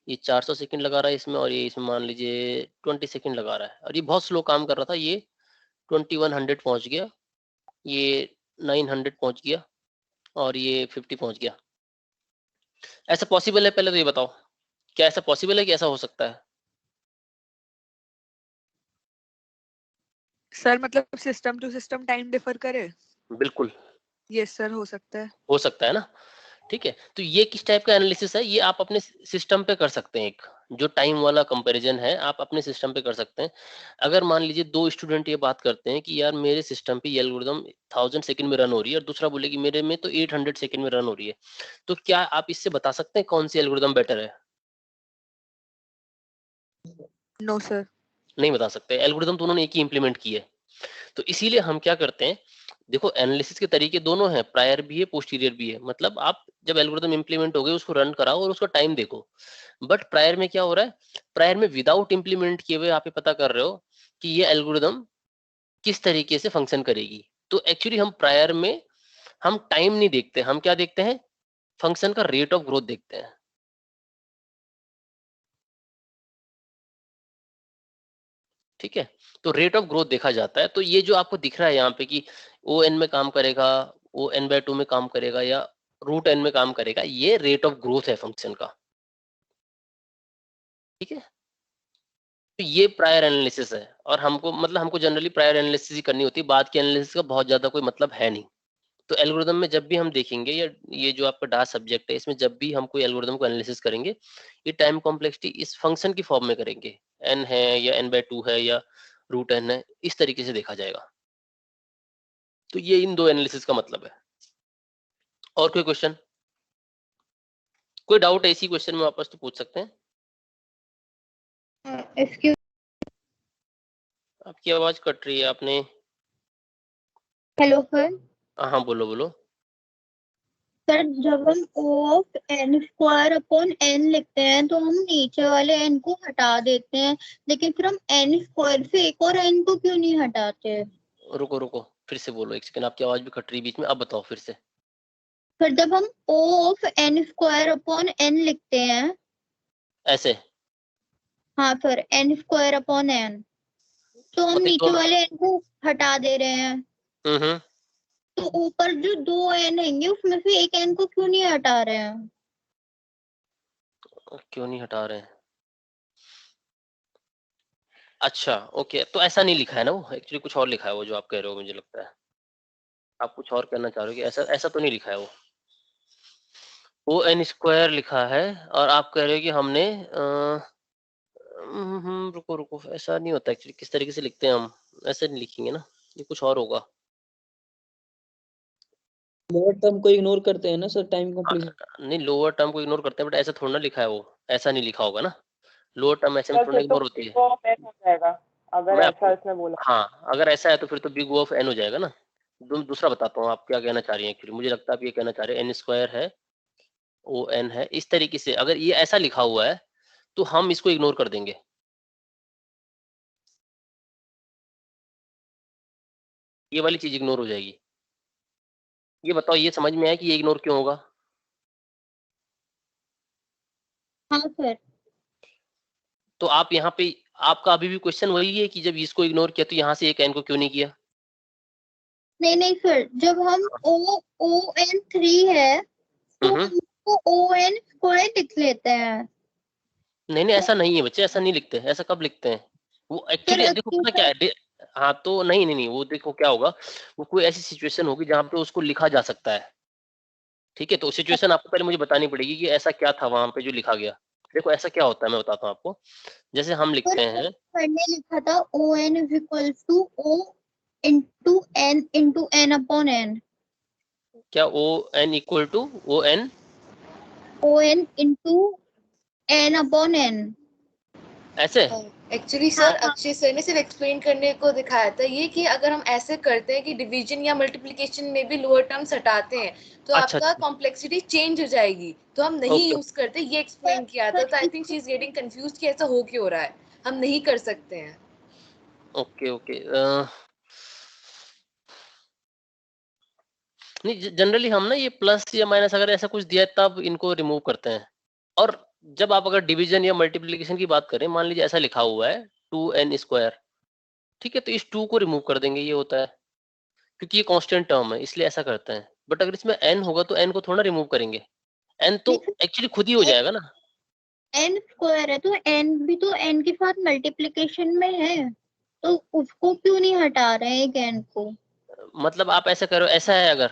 S4: ये 400 सेकंड लगा रहा है इसमें, और ये इसमें मान लीजिए 20 सेकंड लगा रहा है, और ये बहुत स्लो काम कर रहा था, ये 2100 पहुंच गया, ये 900 पहुंच गया, और ये 50 पहुंच गया। ऐसा पॉसिबल है? पहले तो ये बताओ, क्या ऐसा पॉसिबल है कि ऐसा हो सकता है?
S1: सर मतलब system to system time differ करे?
S4: बिल्कुल
S1: यस सर, हो सकता है।
S4: हो सकता है ना, ठीक है। तो ये किस टाइप का एनालिसिस है, ये आप अपने सिस्टम पे कर सकते हैं। एक जो टाइम वाला कंपैरिजन है आप अपने सिस्टम पे कर सकते हैं। अगर मान लीजिए दो स्टूडेंट ये बात करते हैं कि यार मेरे सिस्टम पे ये एल्गोरिदम 1000 सेकंड में रन हो रही है, और दूसरा बोले कि मेरे में तो 800 सेकंड में रन हो रही है, तो क्या आप इससे बता सकते हैं कौन सी एल्गोरिदम बेटर है?
S1: No sir.
S4: नहीं बता सकते, एल्गोरिदम तो उन्होंने एक ही इंप्लीमेंट की है। तो इसीलिए हम क्या करते हैं, देखो एनालिसिस के तरीके दोनों हैं, प्रायर भी है पोस्टीरियर भी है। मतलब आप जब एल्गोरिदम इंप्लीमेंट हो गए उसको रन कराओ और उसका टाइम देखो। बट प्रायर में क्या हो रहा है, प्रायर में विदाउट इंप्लीमेंट किए हुए आप ये पता कर रहे हो कि ये एल्गोरिदम किस तरीके से फंक्शन करेगी। तो एक्चुअली हम प्रायर में हम टाइम नहीं देखते, हम क्या देखते हैं, फंक्शन का रेट ऑफ ग्रोथ देखते हैं। ठीक है, तो रेट ऑफ ग्रोथ देखा जाता है। तो ये जो आपको दिख रहा है यहाँ पे कि ओ एन में काम करेगा, ओ एन बाय 2 में काम करेगा, या रूट एन में काम करेगा, ये रेट ऑफ ग्रोथ है फंक्शन का। ठीक है, तो ये प्रायर एनालिसिस है, और हमको मतलब हमको जनरली प्रायर एनालिसिस ही करनी होती है, बाद की एनालिसिस का बहुत ज्यादा कोई मतलब है नहीं। तो एल्गोरिदम में जब भी हम देखेंगे, या ये जो आपका डाटा सब्जेक्ट है इसमें जब भी हम कोई एल्गोरिदम को एनालिसिस करेंगे, ये टाइम कॉम्प्लेक्सिटी इस फंक्शन की फॉर्म में करेंगे, एन है या एन बाय 2 है या रूट एन है, इस तरीके से देखा जाएगा। तो ये इन दो एनालिसिस का मतलब है। और कोई क्वेश्चन, कोई डाउट है इसी क्वेश्चन में वापस तो पूछ सकते हैं।
S5: एक्सक्यूज।
S4: आपकी आवाज कट रही है, आपने।
S5: Hello sir.
S4: हाँ बोलो बोलो।
S5: सर जब हम O of n square upon n लिखते हैं तो हम नीचे वाले एन को हटा देते हैं, लेकिन फिर हम एन स्क्वायर से एक और एन को क्यों नहीं हटाते?
S4: रुको रुको, फिर से बोलो, एक सेकंड, आपकी आवाज भी कट रही है बीच में, अब बताओ फिर से।
S5: सर जब हम O of n square upon n लिखते हैं,
S4: ऐसे?
S5: हाँ sir, n square upon n, तो हम
S4: मतलब
S5: नीचे
S4: दोनों।
S5: वाले एन को हटा दे रहे हैं,
S4: हम्म।
S5: तो ऊपर जो दो एन हैंगे उसमें से एक एन को क्यों नहीं हटा रहे हैं?
S4: क्यों नहीं हटा रहे हैं? अच्छा ओके, तो ऐसा नहीं लिखा है ना, वो एक्चुअली कुछ और लिखा है वो जो आप कह रहे हो, मुझे लगता है आप कुछ और कहना चाह रहे हो कि ऐसा ऐसा तो नहीं लिखा है वो। ओ एन स्क्वायर लिखा है, और आप कह रहे हो कि हमने रुको रुको, ऐसा नहीं होता एक्चुअली। किस तरीके से लिखते हैं हम, ऐसे नहीं लिखेंगे ना, ये कुछ और होगा।
S3: लोअर टर्म को इग्नोर करते हैं ना सर, टाइम कॉम्प्लेक्सिटी।
S4: नहीं, लोअर टर्म को इग्नोर करते हैं, बट ऐसा थोड़ा ना लिखा है वो, ऐसा नहीं लिखा होगा ना। लोअर टर्म ऐसे में थोड़ा इग्नोर होती है।
S1: हो जाएगा अगर
S4: मैं
S1: ऐसा
S4: आपको,
S1: इसने बोला।
S4: हाँ अगर ऐसा है तो फिर तो बिग O ऑफ एन हो जाएगा ना। दूसरा बताता हूँ आप क्या कहना चाह रही हैं। एक्चुअली मुझे लगता है आप ये कहना चाह रहे हैं एन स्क्वायर है, ओ एन है, इस तरीके से अगर ये ऐसा लिखा हुआ है तो हम इसको इग्नोर कर देंगे। ये वाली चीज इग्नोर हो जाएगी। ये बताओ, ये समझ में आया कि ये इग्नोर क्यों होगा?
S5: हाँ सर।
S4: तो आप यहाँ पे, आपका अभी भी क्वेश्चन वही है कि जब इसको इग्नोर किया तो यहाँ से एक एन को क्यों नहीं किया?
S5: नहीं नहीं सर, जब हम ओ ओ एन 3 है तो
S4: हम्म।
S5: हम उसको ओ एन स्क्वायर लिख लेते हैं।
S4: नहीं नहीं,
S5: तो
S4: ऐसा नहीं है बच्चे, ऐसा नहीं लिखते हैं। ऐसा कब लिखते हैं? वो
S5: सर
S4: एक्चुअली देखो पता क्या है, हाँ तो नहीं नहीं नहीं, वो देखो क्या होगा, वो कोई ऐसी सिचुएशन होगी जहाँ पे उसको लिखा जा सकता है। ठीक है, तो सिचुएशन आपको पहले मुझे बतानी पड़ेगी कि ऐसा क्या था वहां पे जो लिखा गया। देखो ऐसा क्या होता है, मैं बताता हूँ आपको। जैसे हम लिखते हैं,
S5: सर ने लिखा था O n is equal to O into n upon n.
S4: क्या O n equal to O n?
S5: O n into n upon n.
S4: ऐसे?
S7: एक्चुअली
S5: हाँ
S7: सर अक्षय सर ने सिर्फ एक्सप्लेन करने को दिखाया था ये कि अगर हम ऐसे करते हैं कि डिवीजन या मल्टीप्लिकेशन में भी लोअर टर्म्स हटाते हैं तो
S4: अच्छा
S7: आपका कॉम्प्लेक्सिटी चेंज हो जाएगी, तो हम नहीं
S4: ओके
S7: यूज करते, ये एक्सप्लेन किया था। तो I think she is getting confused कि ऐसा हो क्यों हो रहा है, हम नहीं कर सकते हैं।
S4: Okay okay. नहीं, जनरली हम ना ये प्लस या माइनस अगर ऐसा कुछ दिया है तब इनको रिमूव करते हैं। और जब आप अगर डिवीजन या मल्टीप्लिकेशन की बात करें, मान लीजिए ऐसा लिखा हुआ है 2n², ठीक है, तो इस 2 को रिमूव कर देंगे, ये होता है, क्योंकि ये कांस्टेंट टर्म है इसलिए ऐसा करते हैं। बट अगर इसमें n होगा तो n को थोड़ा रिमूव करेंगे, n तो एक्चुअली खुद ही हो जाएगा ना।
S5: n स्क्वायर है तो n भी तो n के साथ मल्टीप्लिकेशन में है, तो उसको क्यों नहीं हटा रहे हैं एक n को?
S4: मतलब आप ऐसा करो, ऐसा है अगर,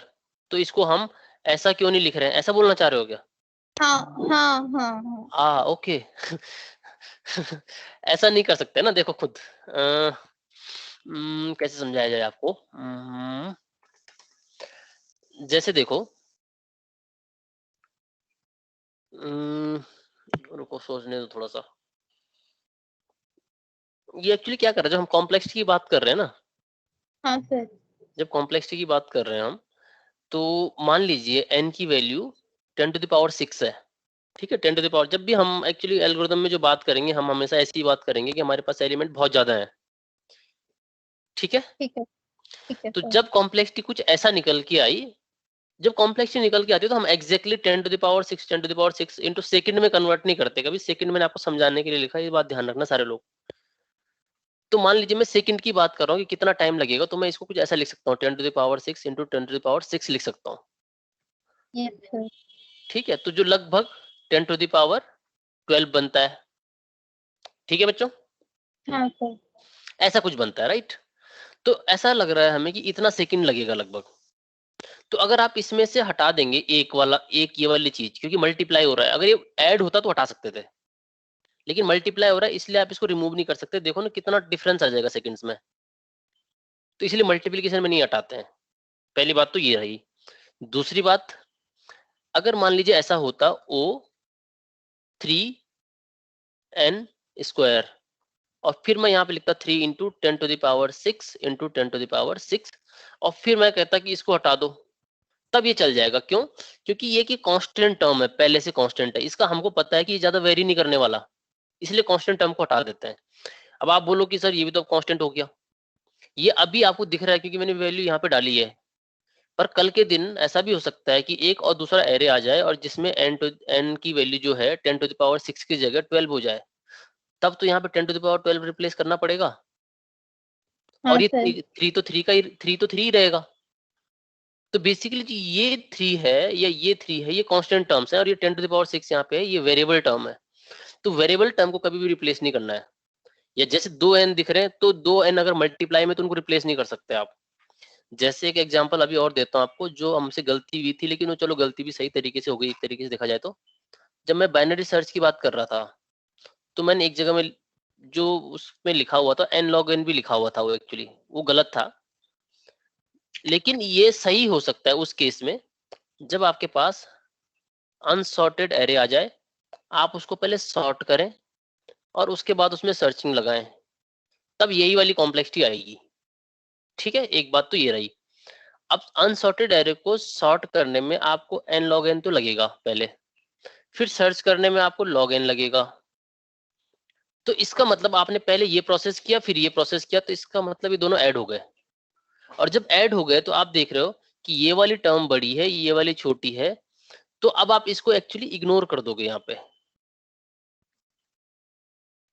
S4: तो इसको हम ऐसा क्यों नहीं लिख रहे हैं, ऐसा बोलना चाह रहे हो क्या?
S5: हाँ हाँ हाँ हाँ।
S4: ओके। ऐसा नहीं कर सकते ना, देखो खुद कैसे समझाया जाए आपको। जैसे देखो, रुको सोचने दो थोड़ा सा। ये एक्चुअली क्या कर रहे हैं, जब हम कॉम्प्लेक्सिटी की बात कर रहे हैं ना,
S5: हाँ सर।
S4: जब कॉम्प्लेक्सिटी की बात कर रहे हैं हम, तो मान लीजिए n की वैल्यू 10⁶ है, ठीक है। 10⁻, जब भी हम एक्चुअली एल्गोरिथम में जो बात करेंगे, हम हमेशा ऐसी बात करेंगे कि हमारे पास एलिमेंट बहुत ज्यादा है, ठीक है।
S5: ठीक है ठीक है
S4: तो
S5: सर।
S4: जब कॉम्प्लेक्सिटी कुछ ऐसा निकल के आई, जब कॉम्प्लेक्सिटी निकल के आती है तो हम एग्जैक्टली 10⁶ इंटू सेकंड में कन्वर्ट नहीं करते कभी। सेकंड मैंने आपको समझाने के लिए लिखा है, ये बात ध्यान रखना सारे लोग। तो मान लीजिए मैं सेकंड की बात कर रहा हूँ कि कितना टाइम लगेगा, तो मैं इसको कुछ ऐसा लिख सकता हूँ, 10⁶ इंटू 10⁶ लिख सकता हूँ,
S5: यस सर।
S4: ठीक है। तो जो लगभग 10⁻12 बनता है, ठीक है बच्चों,
S5: हाँ सर।
S4: ऐसा कुछ बनता है, राइट। तो ऐसा लग रहा है हमें कि इतना सेकंड लगेगा लगभग। तो अगर आप इसमें से हटा देंगे एक ये वाली चीज, क्योंकि मल्टीप्लाई हो रहा है, अगर ये ऐड होता तो हटा सकते थे, लेकिन मल्टीप्लाई हो रहा है इसलिए आप इसको रिमूव नहीं कर सकते। देखो ना कितना डिफरेंस आ जाएगा सेकंड्स में, तो इसलिए मल्टीप्लिकेशन में नहीं हटाते हैं। पहली बात तो ये रही। दूसरी बात, अगर मान लीजिए ऐसा होता O 3n², और फिर मैं यहाँ पे लिखता 3 इंटू 10⁶ इंटू 10⁶, और फिर मैं कहता कि इसको हटा दो, तब ये चल जाएगा। क्यों? क्योंकि ये कि कांस्टेंट टर्म है, पहले से कांस्टेंट है, इसका हमको पता है कि ये ज्यादा वेरी नहीं करने वाला, इसलिए कांस्टेंट टर्म को हटा देते हैं। अब आप बोलो कि सर ये भी तो कांस्टेंट हो गया, ये अभी आपको दिख रहा है क्योंकि मैंने वैल्यू यहाँ पे डाली है, पर कल के दिन ऐसा भी हो सकता है कि एक और दूसरा एरे आ जाए और जिसमें n की वैल्यू जो है 10⁶ की जगह 12 हो जाए, तब तो यहाँ पे 10⁻12 रिप्लेस करना पड़ेगा।
S5: हाँ
S4: और ये
S5: सर।
S4: 3 तो 3 ही रहेगा। तो बेसिकली जो ये 3 है या ये 3 है, ये कांस्टेंट टर्म्स है, और ये 10⁶ यहाँ पे है, ये वेरिएबल टर्म है। तो वेरिएबल टर्म को कभी भी रिप्लेस नहीं करना है। या जैसे 2n दिख रहे हैं, तो 2n अगर मल्टीप्लाई में, तो उनको रिप्लेस नहीं कर सकते आप। जैसे एक एग्जांपल अभी और देता हूँ आपको, जो हमसे गलती हुई थी, लेकिन वो चलो गलती भी सही तरीके से हो गई एक तरीके से देखा जाए तो। जब मैं बाइनरी सर्च की बात कर रहा था, तो मैंने एक जगह में जो उसमें लिखा हुआ था n log n भी लिखा हुआ था, वो एक्चुअली वो गलत था। लेकिन ये सही हो सकता है उस केस में जब आपके पास अनसॉर्टेड एरे आ जाए, आप उसको पहले सॉर्ट करें और उसके बाद उसमें सर्चिंग लगाएं, तब यही वाली कॉम्प्लेक्सिटी आएगी, ठीक है। एक बात तो ये रही। अब अनसॉर्टेड एरे को सॉर्ट करने में आपको n log n तो लगेगा पहले, फिर सर्च करने में आपको log n लगेगा। तो इसका मतलब आपने पहले ये प्रोसेस किया फिर ये प्रोसेस किया, तो इसका मतलब ये दोनों ऐड हो गए। और जब ऐड हो गए तो आप देख रहे हो कि ये वाली टर्म बड़ी है, ये वाली छोटी है, तो अब आप इसको एक्चुअली इग्नोर कर दोगे यहाँ पे,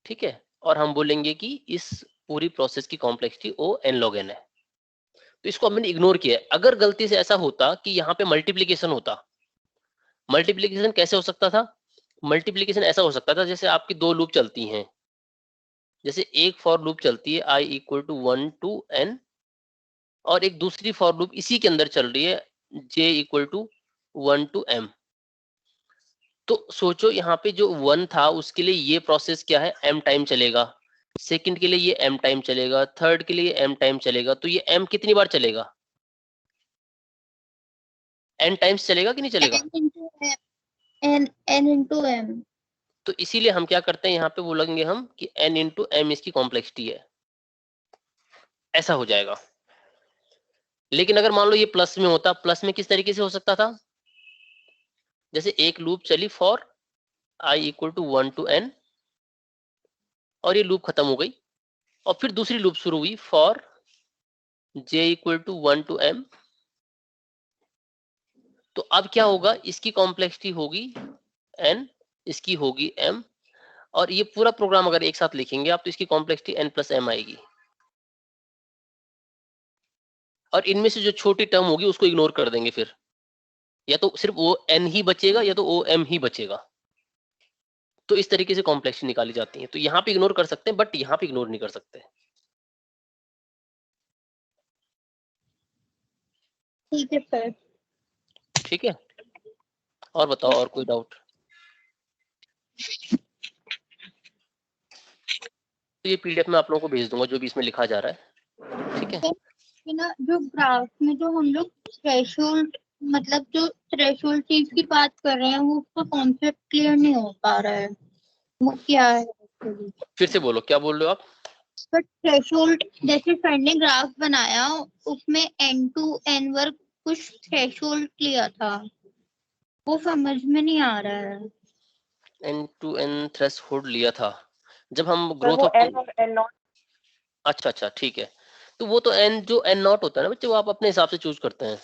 S4: ठीक है। और हम बोलेंगे कि इस पूरी प्रोसेस की complexity O n log n है। तो इसको हमने इग्नोर किया है। अगर गलती से ऐसा होता कि यहाँ पे मल्टीप्लीकेशन होता, मल्टीप्लीकेशन कैसे हो सकता था? मल्टीप्लीकेशन ऐसा हो सकता था जैसे आपकी दो लूप चलती हैं, जैसे एक फॉर लूप चलती है i = 1 to n, और एक दूसरी फॉर लूप इसी के अंदर चल रही है j = 1 to m। तो सोचो यहाँ पे जो 1 था उसके लिए ये प्रोसेस क्या है, m टाइम चलेगा, सेकंड के लिए ये m टाइम चलेगा, थर्ड के लिए m टाइम चलेगा। तो ये m कितनी बार चलेगा? n टाइम्स चलेगा कि नहीं चलेगा?
S5: n into m।
S4: तो इसीलिए हम क्या करते हैं, यहाँ पे बोलेंगे हम कि n into m इसकी कॉम्प्लेक्सिटी है, ऐसा हो जाएगा। लेकिन अगर मान लो ये प्लस में होता, प्लस में किस तरीके से हो सकता था? जैसे एक लूप चली फॉर i = 1 to n, और ये लूप खत्म हो गई, और फिर दूसरी लूप शुरू हुई फॉर j = 1 to m, तो अब क्या होगा, इसकी कॉम्प्लेक्सिटी होगी n, इसकी होगी m, और ये पूरा प्रोग्राम अगर एक साथ लिखेंगे आप तो इसकी कॉम्प्लेक्सिटी n प्लस m आएगी, और इनमें से जो छोटी टर्म होगी उसको इग्नोर कर देंगे फिर, या तो सिर्फ वो n ही बचेगा या तो o m ही बचेगा। तो इस तरीके से कॉम्प्लेक्सिटी निकाली जाती है। तो यहाँ पे इग्नोर कर सकते हैं बट यहाँ पे इग्नोर नहीं कर सकते।
S5: ठीक है सर।
S4: ठीक है, और बताओ और कोई डाउट? तो ये पीडीएफ में आप लोगों को भेज दूंगा जो भी इसमें लिखा जा रहा है। ठीक है,
S5: कि ना जो ग्राफ में जो हम लोग थ्रेशोल्ड, मतलब जो थ्रेशोल्ड चीज की बात कर रहे हैं, वो उसका कॉन्सेप्ट क्लियर नहीं हो पा रहा है, वो क्या है actually?
S4: फिर से बोलो, क्या बोल रहे हो आप?
S5: बट थ्रेशोल्ड, जैसे सर ने ग्राफ बनाया उसमें n to n वर्ग कुछ थ्रेशोल्ड लिया था, वो समझ में नहीं आ रहा है।
S4: n to n थ्रेशोल्ड लिया था जब हम
S1: सर
S4: ग्रोथ
S1: वो
S4: ऑफ,
S1: n और n नॉट।
S4: अच्छा अच्छा ठीक है। तो वो तो n जो n नॉट होता है ना बच्चे, वो आप अपने हिसाब से चूज करते हैं।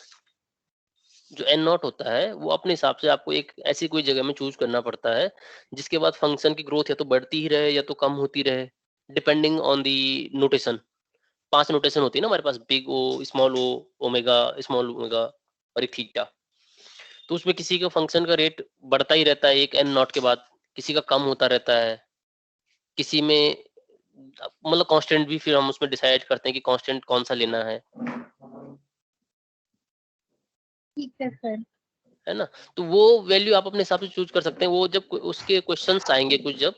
S4: जो n नॉट होता है वो अपने हिसाब से आपको एक ऐसी कोई जगह में चूज करना पड़ता है जिसके बाद फंक्शन की ग्रोथ या तो बढ़ती ही रहे या तो कम होती रहे, depending on the notation. 5 notation होती है ना हमारे पास, बिग ओ, स्मॉल ओ, ओमेगा, स्मॉल ओमेगा और एक थीटा। तो उसमें किसी का फंक्शन का रेट बढ़ता ही रहता है एक n नॉट के बाद, किसी का कम होता रहता है, किसी में मतलब कांस्टेंट भी फिर हम उसमें डिसाइड करते हैं कि कांस्टेंट कौन सा लेना है
S5: सर।
S4: है ना। तो वो वैल्यू आप अपने हिसाब से चूज कर सकते हैं। वो जब उसके क्वेश्चंस आएंगे कुछ जब,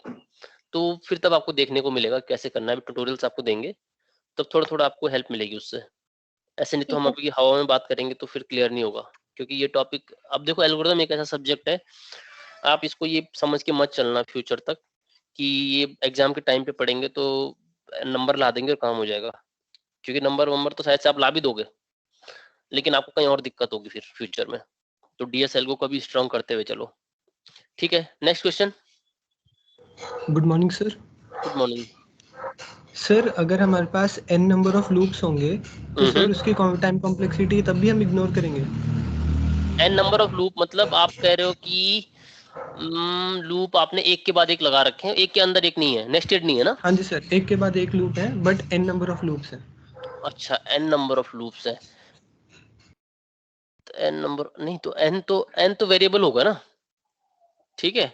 S4: तो फिर तब आपको देखने को मिलेगा कैसे करना है, ट्यूटोरियल्स आपको देंगे, तब थोड़ा थोड़ा आपको हेल्प मिलेगी उससे। ऐसे नहीं तो हम अभी हवा में बात करेंगे तो फिर क्लियर नहीं होगा, क्योंकि ये टॉपिक, अब देखो एल्गोरिथम एक ऐसा सब्जेक्ट है, आप इसको ये समझ के मत चलना फ्यूचर तक कि ये एग्जाम के टाइम पे पढ़ेंगे तो नंबर ला देंगे और काम हो जाएगा, क्योंकि नंबर तो शायद से आप ला भी दोगे लेकिन आपको कहीं और दिक्कत होगी फिर फ्यूचर में। तो डीएसएल को कभी स्ट्रॉन्ग करते हुए चलो। ठीक है, next question.
S8: Good morning sir.
S4: Good morning
S8: sir, अगर हमारे पास n नंबर ऑफ लूप्स होंगे तो सर उसकी टाइम कॉम्प्लेक्सिटी तब भी हम इग्नोर करेंगे?
S4: n नंबर ऑफ लूप मतलब आप कह रहे हो कि लूप आपने एक के बाद एक लगा रखे हैं, एक के अंदर एक नहीं है, नेस्टेड नहीं है ना?
S8: हाँ जी सर, एक के बाद एक लूप है but n number of loops है।
S4: अच्छा, n नंबर ऑफ लूप्स है तो n नंबर नहीं, तो n तो वेरिएबल होगा ना, ठीक है।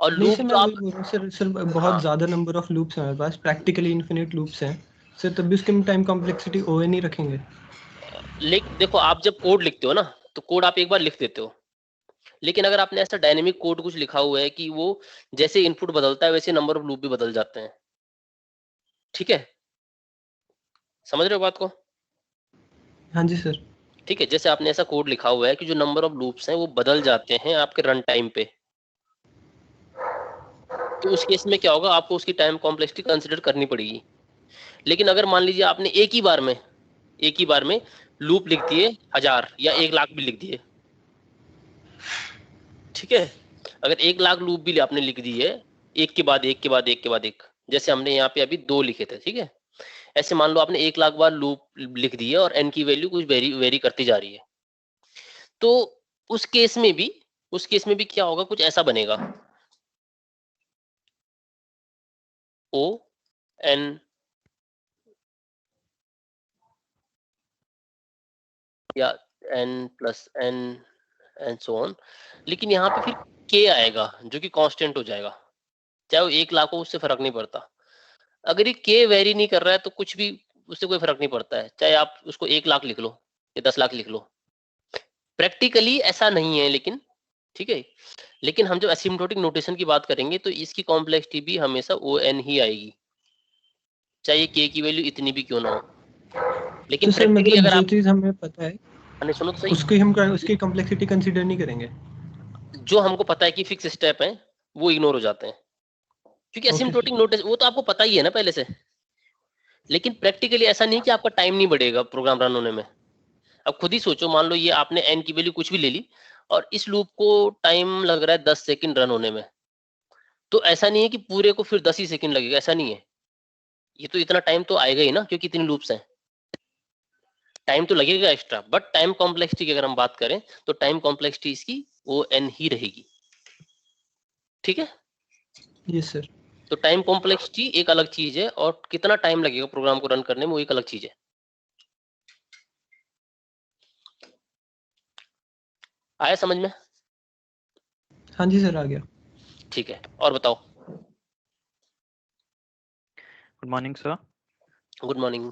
S4: और
S8: नहीं
S4: लूप
S8: सर,
S4: जो
S8: मैं
S4: आप,
S8: वही बोल रहा हूँ सर, बहुत
S4: हाँ,
S8: ज्यादा नंबर ऑफ लूप्स हैं हमारे पास, प्रैक्टिकली इन्फिनिट लूप्स हैं सर, तब भी उसके टाइम कॉम्प्लेक्सिटी o नहीं रखेंगे?
S4: देखो आप जब कोड लिखते हो ना तो कोड आप एक बार लिख देते हो, लेकिन अगर आपने ऐसा डायनेमिक कोड कुछ लिखा हुआ है कि वो जैसे इनपुट बदलता है वैसे नंबर ऑफ लूप भी बदल जाते हैं, ठीक है, समझ रहे हो बात को?
S8: हाँ जी सर।
S4: ठीक है, जैसे आपने ऐसा कोड लिखा हुआ है कि जो नंबर ऑफ लूप्स हैं वो बदल जाते हैं आपके रन टाइम पे, तो उस केस में क्या होगा, आपको उसकी टाइम कॉम्प्लेक्सिटी कंसिडर करनी पड़ेगी। लेकिन अगर मान लीजिए आपने एक ही बार में लूप लिख दिए 1000 या 1,00,000 भी लिख दिए, ठीक है, अगर 1,00,000 लूप भी आपने लिख दिए एक के बाद एक के बाद एक के बाद एक, जैसे हमने यहाँ पे अभी 2 लिखे थे, ठीक है, ऐसे मान लो आपने 1,00,000 बार लूप लिख दिए और n की वैल्यू कुछ वेरी करती जा रही है, तो उस केस में भी क्या होगा, कुछ ऐसा बनेगा, O n या n plus n and so on. लेकिन यहाँ पे फिर k आएगा जो कि कांस्टेंट हो जाएगा, चाहे वो 1,00,000 हो, उससे फर्क नहीं पड़ता। अगर ये k वेरी नहीं कर रहा है तो कुछ भी, उससे कोई फर्क नहीं पड़ता है, चाहे आप उसको 1,00,000 लिख लो या 10,00,000 लिख लो, प्रैक्टिकली ऐसा नहीं है लेकिन, ठीक है। लेकिन हम जब एसिम्प्टोटिक नोटेशन की बात करेंगे तो इसकी कॉम्प्लेक्सिटी भी हमेशा ON ही आएगी, चाहे k की वैल्यू इतनी भी क्यों ना हो। लेकिन
S8: तो सर
S4: प्रैक्टिकली
S8: मतलब
S4: अगर
S8: जो
S4: आप,
S8: चीज हमें पता है
S4: सुनो तो सही,
S8: उसकी कॉम्प्लेक्सिटी कंसीडर नहीं करेंगे?
S4: जो हमको पता है कि फिक्स स्टेप है वो इग्नोर हो जाते हैं, क्योंकि एसिम्प्टोटिक नोटेशन वो तो आपको पता ही है ना पहले से। लेकिन प्रैक्टिकली ऐसा नहीं कि आपका टाइम नहीं बढ़ेगा प्रोग्राम रन होने में। अब खुद ही सोचो, मान लो ये आपने n की वैल्यू कुछ भी ले ली और इस लूप को टाइम लग रहा है 10 सेकंड रन होने में, तो ऐसा नहीं है कि पूरे को फिर 10 ही सेकंड लगेगा, ऐसा नहीं है, ये तो इतना टाइम तो आएगा ही ना, क्योंकि इतनी लूप्स हैं। टाइम तो लगेगा एक्स्ट्रा, बट टाइम कॉम्प्लेक्सिटी की अगर हम बात करें तो टाइम कॉम्प्लेक्सिटी इसकी वो n ही रहेगी। ठीक है,
S8: यस सर।
S4: तो टाइम कॉम्प्लेक्सिटी एक अलग चीज है और कितना टाइम लगेगा प्रोग्राम को रन करने में वो एक अलग चीज है। आया समझ में?
S8: हाँ जी सर, आ गया।
S4: ठीक है, और बताओ।
S9: Good morning sir.
S4: Good morning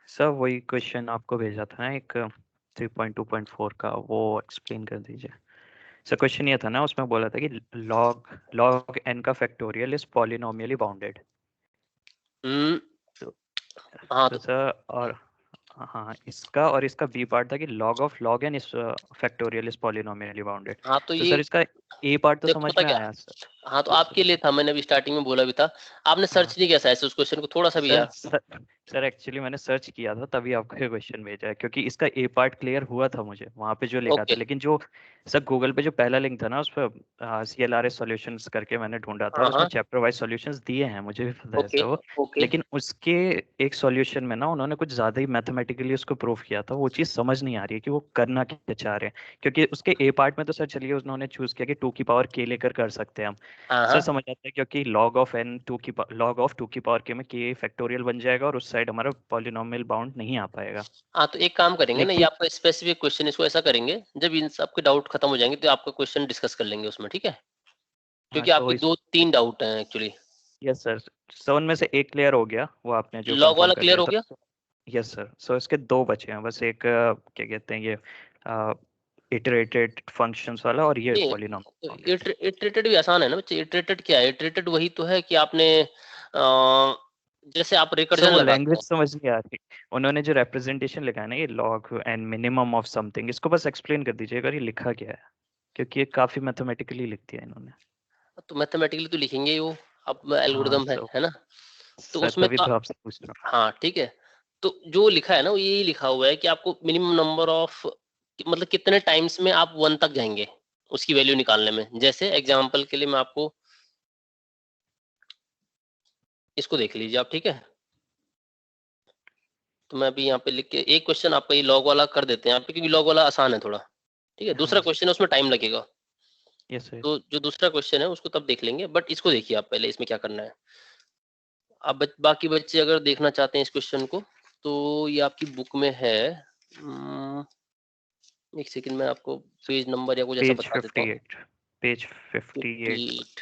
S9: sir, वही क्वेश्चन आपको भेजा था ना एक 3.2.4 का, वो एक्सप्लेन कर दीजिए। सर क्वेश्चन ये था ना, उसमें बोला था कि log n का फैक्टोरियल इज पॉलिनोमियली बाउंडेड।
S4: हाँ
S9: तो सर, और हाँ, इसका और इसका बी पार्ट था कि log n is factorial is polynomially bounded.
S4: हाँ तो
S9: तो
S4: ये
S9: सर इसका ए पार्ट तो
S4: देखो
S9: समझ
S4: पता
S9: में
S4: क्या,
S9: आया सर।
S4: हाँ तो आपके लिए था, मैंने अभी स्टार्टिंग में बोला भी था, आपने सर्च नहीं किया शायद उस क्वेश्चन को थोड़ा सा भी यार।
S9: सर एक्चुअली मैंने सर्च किया था तभी आपको ये क्वेश्चन भेजा है, क्योंकि इसका ए पार्ट क्लियर हुआ था मुझे वहाँ पे जो लिखा था, लेकिन जो सर गूगल पे जो पहला लिंक था ना उस पर CLRS सॉल्यूशंस करके मैंने ढूंढा था, और उसमें चैप्टर वाइज सॉल्यूशंस दिए हैं, मुझे भी पता है सर वो। लेकिन उसके एक सॉल्यूशन में ना उन्होंने कुछ ज्यादा ही मैथमेटिकली उसको प्रूव किया था, वो चीज समझ नहीं आ रही है कि वो करना क्या चाह रहे हैं। क्योंकि उसके ए पार्ट में तो सर चलिए उन्होंने चूज किया कि 2 की पावर k लेकर कर सकते हैं हम, सर समझ आता है, क्योंकि log ऑफ 2 की पावर k में k फैक्टोरियल बन जाएगा और उस साइड हमारा पॉलिनोमियल बाउंड नहीं आ पाएगा।
S4: हाँ तो एक काम करेंगे ना, ये आपका स्पेसिफिक क्वेश्चन, इसको ऐसा करेंगे जब इन सब के डाउट खत्म हो जाएंगे तो आपका क्वेश्चन डिस्कस कर लेंगे उसमें, ठीक है? क्योंकि आपके 2-3 डाउट हैं एक्चुअली।
S9: यस सर, सो उनमें से एक क्लियर हो गया, वो आपने जो
S4: लॉग वाला क्लियर हो गया।
S9: यस सर, सो इसके 2 बचे हैं बस, एक क्या कहते हैं ये इटरेटेड फंक्शंस वाला और ये पॉलिनोमियल।
S4: इटरेटेड भी आसान है ना बच्चे। इटरेटेड क्या है? इटरेटेड वही तो है कि आपने जैसे आप रिकर्जन लगाते हैं।
S9: लैंग्वेज समझ नहीं आ रही, उन्होंने जो रिप्रेजेंटेशन लिखा है ना, ये log and minimum of something, इसको बस एक्सप्लेन कर दीजिएगा ये लिखा क्या है, क्योंकि ये काफी मैथमेटिकली लिखती है इन्होंने।
S4: तो मैथमेटिकली तो लिखेंगे वो, अब एल्गोरिदम है ना, तो उसमें
S9: तभी तो आपसे पूछ रहा हूँ।
S4: हाँ ठीक है, तो जो लिखा है ना वो यही लिखा हुआ है कि आपको मिनिमम नंबर ऑफ, मतलब कितने टाइम्स में आप 1 तक जाएंगे उसकी वैल्यू निकालने में। जैसे एग्जांपल के लिए मैं आपको इसको देख लीजिए आप, ठीक है? तो मैं अभी यहाँ पे लिख के एक क्वेश्चन आपका ये लॉग वाला कर देते हैं यहाँ पे, क्योंकि लॉग वाला आसान है थोड़ा, ठीक है? दूसरा क्वेश्चन है उसमें टाइम लगेगा। तो जो दूसरा क्वेश्चन है उसको तब देख लेंगे, बट इसको देखिए आप पहले, इसमें क्या करना है। अब बाकी बच्चे अगर देखना चाहते हैं इस क्वेश्चन को तो ये आपकी बुक में है। एक सेकंड में आपको पेज नंबर या कुछ ऐसा बता देता हूँ।
S9: पेज 58।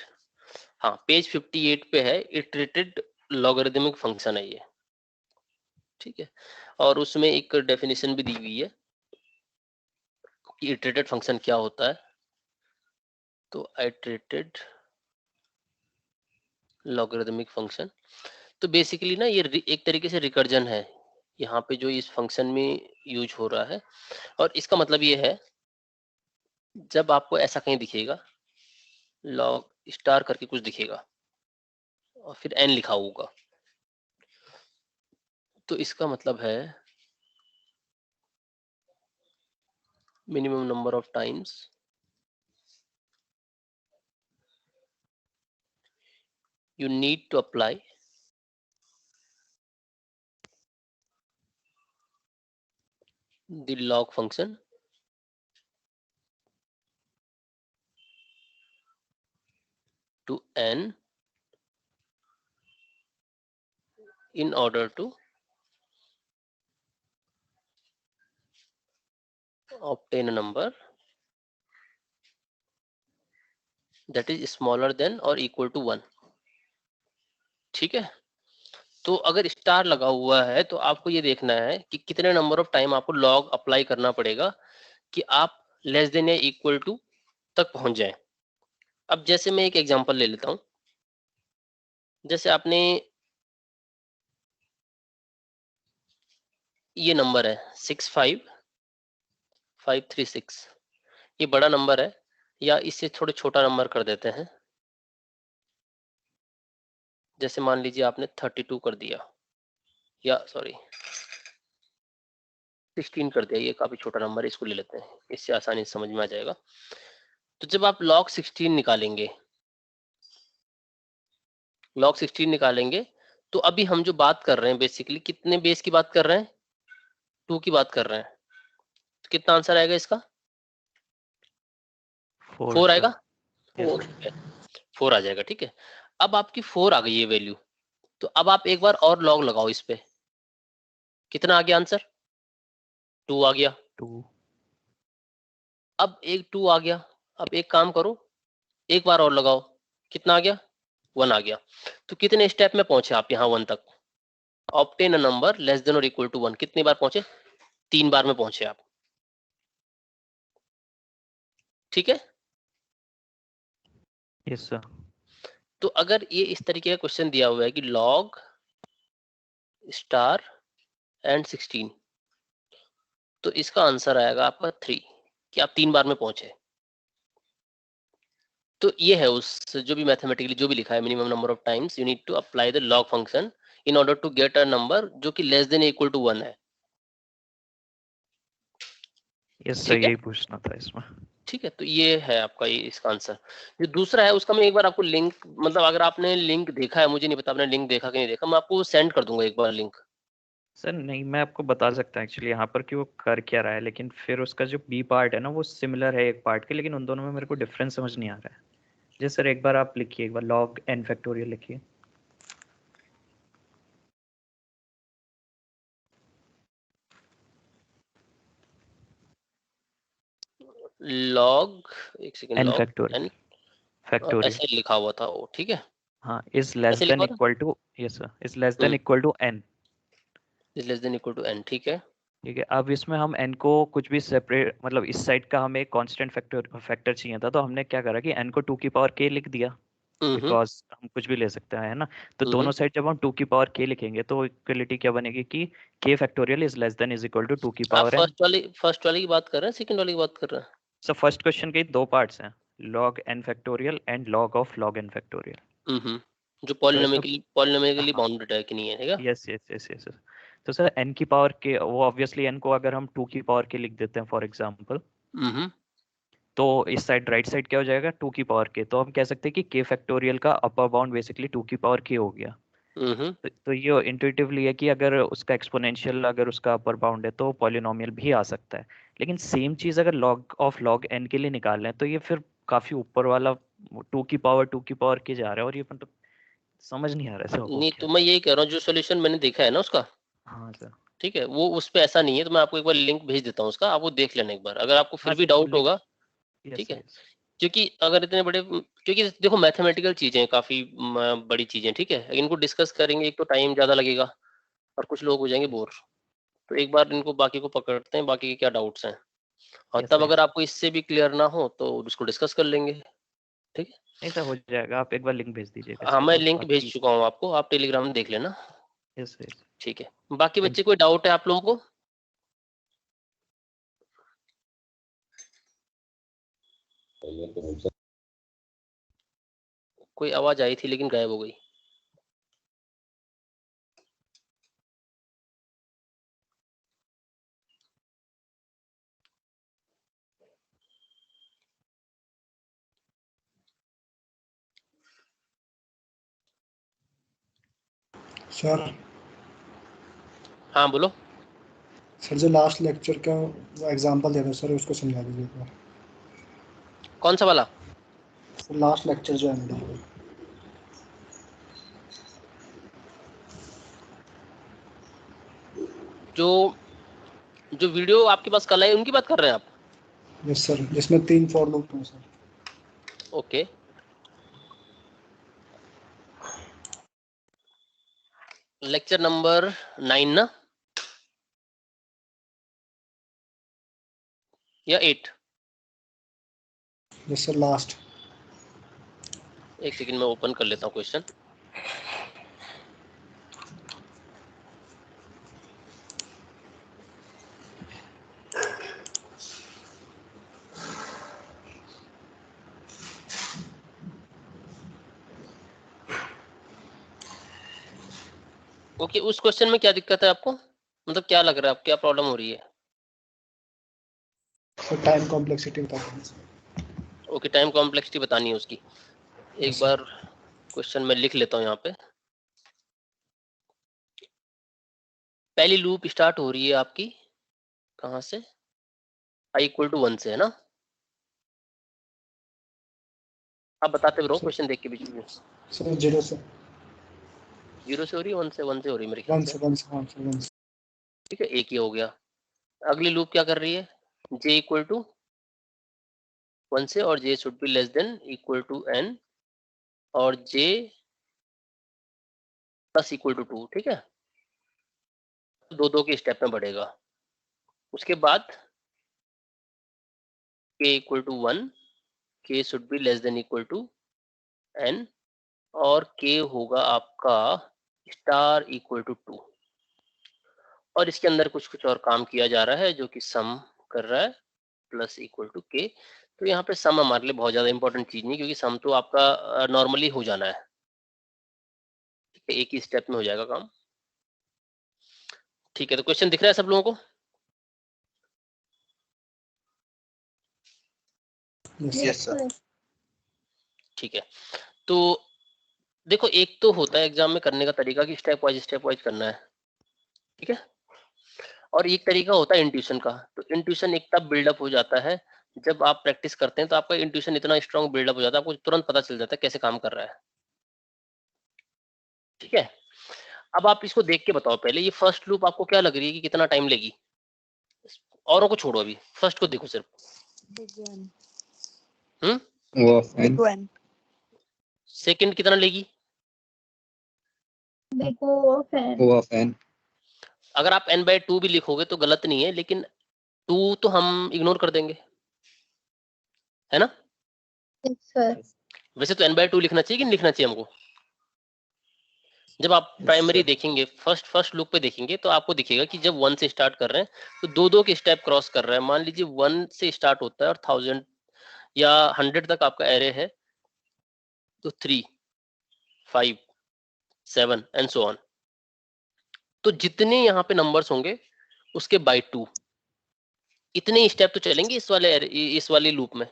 S4: हाँ पेज 58 पे है, इटरेटेड लॉगरिदमिक फंक्शन है ये, ठीक है? और उसमें एक डेफिनेशन भी दी हुई है कि इटरेटेड फंक्शन क्या होता है। तो इटरेटेड लॉगरिदमिक फंक्शन, तो बेसिकली ना ये एक तरीके से रिकर्जन है यहाँ पे जो इस फंक्शन में यूज हो रहा है। और इसका मतलब ये है, जब आपको ऐसा कहीं दिखेगा लॉग स्टार करके कुछ दिखेगा और फिर n लिखा होगा, तो इसका मतलब है minimum number of times you need to apply the log function to n in order to obtain a number that is smaller than or equal to 1, ठीक है? तो अगर स्टार लगा हुआ है तो आपको ये देखना है कि कितने नंबर ऑफ टाइम आपको लॉग अप्लाई करना पड़ेगा कि आप लेस देन या इक्वल टू तक पहुंच जाए। अब जैसे मैं एक एग्जांपल ले लेता हूं, जैसे आपने ये नंबर है 65536, ये बड़ा नंबर है, या इससे थोड़े छोटा नंबर कर देते हैं। जैसे मान लीजिए आपने 32 कर दिया, या सॉरी 16 कर दिया, ये काफी छोटा नंबर है, इसको ले लेते हैं, इससे आसानी से समझ में आ जाएगा। तो जब आप log 16 निकालेंगे, log 16 निकालेंगे, तो अभी हम जो बात कर रहे हैं बेसिकली कितने बेस की बात कर रहे हैं? 2 की बात कर रहे हैं, तो कितना आंसर आएगा इसका? 4 आएगा। 4 आ जाएगा, ठीक है। अब आपकी 4 आ गई ये वैल्यू, तो अब आप एक बार और लॉग लगाओ इस पे, कितना आ गया आंसर? 2 आ गया।
S9: 2
S4: अब एक 2 आ गया, अब एक काम करो, एक बार और लगाओ, कितना आ गया? 1 आ गया। तो कितने स्टेप में पहुंचे आप यहाँ 1 तक? Obtain a number less than और इक्वल टू 1, कितनी बार पहुंचे? 3 बार में पहुंचे आप, ठीक है।
S9: Yes sir.
S4: तो अगर ये इस तरीके का क्वेश्चन दिया हुआ है कि लॉग स्टार एंड 16, तो इसका आंसर आएगा आपका 3, कि आप 3 बार में पहुंचे। तो ये है उस जो भी मैथमेटिकली जो भी लिखा है, minimum number of times you need to apply the log function in order to get a number जो कि लेस देन इक्वल टू 1 है।
S9: यस सर, यही पूछना था इसमें।
S4: ठीक है, तो ये है आपका ये इसका आंसर। जो दूसरा है उसका मैं एक बार आपको लिंक, मतलब अगर आपने लिंक देखा है, मुझे नहीं पता आपने लिंक देखा कि नहीं देखा, मैं आपको सेंड कर दूंगा एक बार लिंक।
S9: सर नहीं, मैं आपको बता सकता हूँ एक्चुअली यहाँ पर कि वो कर क्या रहा है, लेकिन फिर उसका जो बी पार्ट है ना वो सिमिलर है एक पार्ट के, लेकिन उन दोनों में मेरे को डिफरेंस समझ नहीं आ रहा है। जी सर, एक बार आप लिखिए, एक बार लॉग n फैक्टोरियल लिखिए।
S4: लॉग, एक second,
S9: n
S4: log
S9: factorial
S4: n
S9: factorial
S4: ऐसे लिखा हुआ था वो, ठीक है।
S9: हाँ, इज लेस
S4: ऐसे
S9: देन
S4: लिखा था,
S9: equal to, yes sir, is less than equal to n।
S4: Is less than equal to n, ठीक है।
S9: ठीक है, अब इसमें हम n को कुछ भी सेपरेट, मतलब इस साइड का हमें एक कांस्टेंट फैक्टर चाहिए था, तो हमने क्या करा कि n को 2 की पावर k लिख दिया, बिकॉज हम कुछ भी ले सकते हैं, है ना। तो दोनों साइड जब हम 2 की पावर k लिखेंगे तो इक्वलिटी क्या बनेगी कि k factorial is less than is equal to 2 की
S4: आप
S9: पावर n।
S4: फर्स्ट वाली की बात कर रहे हैं, सेकंड वाली की बात कर रहे हैं?
S9: सो फर्स्ट क्वेश्चन के 2 पार्ट्स हैं, log n factorial and log of log n factorial.
S4: जो
S9: तो इसमें
S4: पॉलिनोमिकली
S9: हाँ,
S4: बाउंडेड है कि नहीं है, ठीक है।
S9: Yes yes yes yes. तो सर n की पावर के, वो ऑब्वियसली n को अगर हम 2 की पावर के लिख देते हैं फॉर एग्जांपल, तो इस साइड राइट साइड क्या हो जाएगा 2 की पावर के, तो हम कह सकते हैं कि k फैक्टोरियल का अपर बाउंड बेसिकली 2 की पावर k हो गया। तो ये इंट्यूटिवली है कि अगर उसका एक्सपोनेंशियल अगर उसका अपर बाउंड है तो पॉलिनोमियल भी आ सकता है, लेकिन सेम चीज अगर log ऑफ log n के लिए निकाल लें तो ये फिर काफी ऊपर वाला 2 की पावर के जा रहा है, और ये मतलब समझ नहीं आ रहा है
S4: नहीं, तो मैं यही कह रहा हूँ, जो सोल्यूशन मैंने देखा है ना उसका,
S9: हाँ सर,
S4: ठीक है, वो उस पे ऐसा नहीं है, तो मैं आपको एक बार लिंक भेज देता हूँ उसका, आप वो देख लेना एक बार, अगर आपको फिर भी डाउट होगा, ठीक है। क्योंकि अगर इतने बड़े, क्योंकि देखो मैथमेटिकल चीजें काफी बड़ी चीजें, ठीक है, इनको डिस्कस करेंगे एक तो टाइम ज्यादा लगेगा और कुछ लोग हो जाएंगे बोर, तो एक बार इनको बाकी को पकड़ते हैं, बाकी के क्या डाउट्स हैं, और तब अगर आपको इससे भी क्लियर ना हो तो उसको डिस्कस कर लेंगे, ठीक है।
S9: नहीं सर, हो जाएगा, आप एक बार लिंक भेज दीजिएगा
S4: हाँ,
S9: इसका,
S4: मैं
S9: तो
S4: लिंक भेज
S9: बाकी
S4: चुका हूँ आपको, आप टेलीग्राम में देख लेना।
S9: यस यस,
S4: ठीक है, बाकी बच्चे कोई डाउट है आप लोगों को? कोई आवाज आई थी लेकिन गायब हो गई।
S10: सर,
S4: हाँ बोलो।
S10: सर जो लास्ट लेक्चर का एग्जांपल दे रहे सर उसको समझा दीजिए एक बार।
S4: कौन सा वाला?
S10: सर लास्ट लेक्चर जो है मेरा,
S4: जो वीडियो आपके पास कल आई उनकी बात कर रहे हैं आप?
S10: यस सर, जिसमें 3 फॉर लूप हैं सर।
S4: ओके, लेक्चर नंबर 9 ना, या 8?
S10: Yes sir, last.
S4: एक सेकंड, मैं ओपन कर लेता हूँ क्वेश्चन। ओके, उस क्वेश्चन में क्या दिक्कत है आपको, मतलब क्या लग रहा है, आप क्या प्रॉब्लम हो रही है?
S10: सर टाइम कॉम्प्लेक्सिटी बता दीजिए।
S4: ओके, टाइम कॉम्प्लेक्सिटी बतानी है उसकी, एक बार क्वेश्चन मैं लिख लेता हूँ यहाँ पे। पहली लूप स्टार्ट हो रही है आपकी कहाँ से? i इक्वल टू 1 से, है ना? आप बताते रहो क्वेश्चन देख के बीच में।
S10: सर 0 से
S4: 0 से हो रही है, 1 से हो रही है मेरे ख्याल से।
S10: 1 से
S4: ठीक है, एक ये हो गया। अगली लूप क्या कर रही है? j इक्वल टू 1 से और j should be less than equal to n और j प्लस इक्वल टू 2। ठीक है, दो के स्टेप में बढ़ेगा। उसके बाद k equal to 1, k should be less than equal to n और k होगा आपका स्टार इक्वल टू 2। और इसके अंदर कुछ और काम किया जा रहा है जो कि सम कर रहा है प्लस इक्वल टू k। तो यहाँ पे सम हमारे लिए बहुत ज्यादा इंपॉर्टेंट चीज नहीं, क्योंकि सम तो आपका नॉर्मली हो जाना है। ठीक है, एक ही स्टेप में हो जाएगा काम। ठीक है, तो क्वेश्चन दिख रहा है सब लोगों को?
S10: Yes sir.
S4: ठीक है, तो देखो एक तो होता है एग्जाम में करने का तरीका कि स्टेप वाइज करना है। ठीक है, और एक तरीका होता है इंट्यूशन का। तो इंट्यूशन एक तब बिल्डअप हो जाता है जब आप प्रैक्टिस करते हैं, तो आपका इंट्यूशन इतना स्ट्रांग बिल्डअप हो जाता है, आपको तुरंत पता चल जाता है कैसे काम कर रहा है। ठीक है, अब आप इसको देख के बताओ पहले, ये फर्स्ट लूप आपको क्या लग रही है कि कितना टाइम लेगी? औरों को छोड़ो, अभी फर्स्ट को देखो सिर्फ। सेकंड कितना लेगी? अगर आप n/2 भी लिखोगे तो गलत नहीं है, लेकिन 2 तो हम इग्नोर कर देंगे, है ना?
S5: सर
S4: वैसे तो n/2 लिखना चाहिए कि नहीं लिखना चाहिए हमको? जब आप प्राइमरी देखेंगे, फर्स्ट लूप पे देखेंगे, तो आपको दिखेगा कि जब 1 से स्टार्ट कर रहे हैं तो दो के स्टेप क्रॉस कर रहा है। मान लीजिए 1 से स्टार्ट होता है और 1000 या 100 तक आपका एरे है, तो 3, 5, 7 एंड सो ऑन। तो जितने यहाँ पे नंबर्स होंगे उसके बाय 2, इतने स्टेप तो चलेंगे इस वाले लूप में,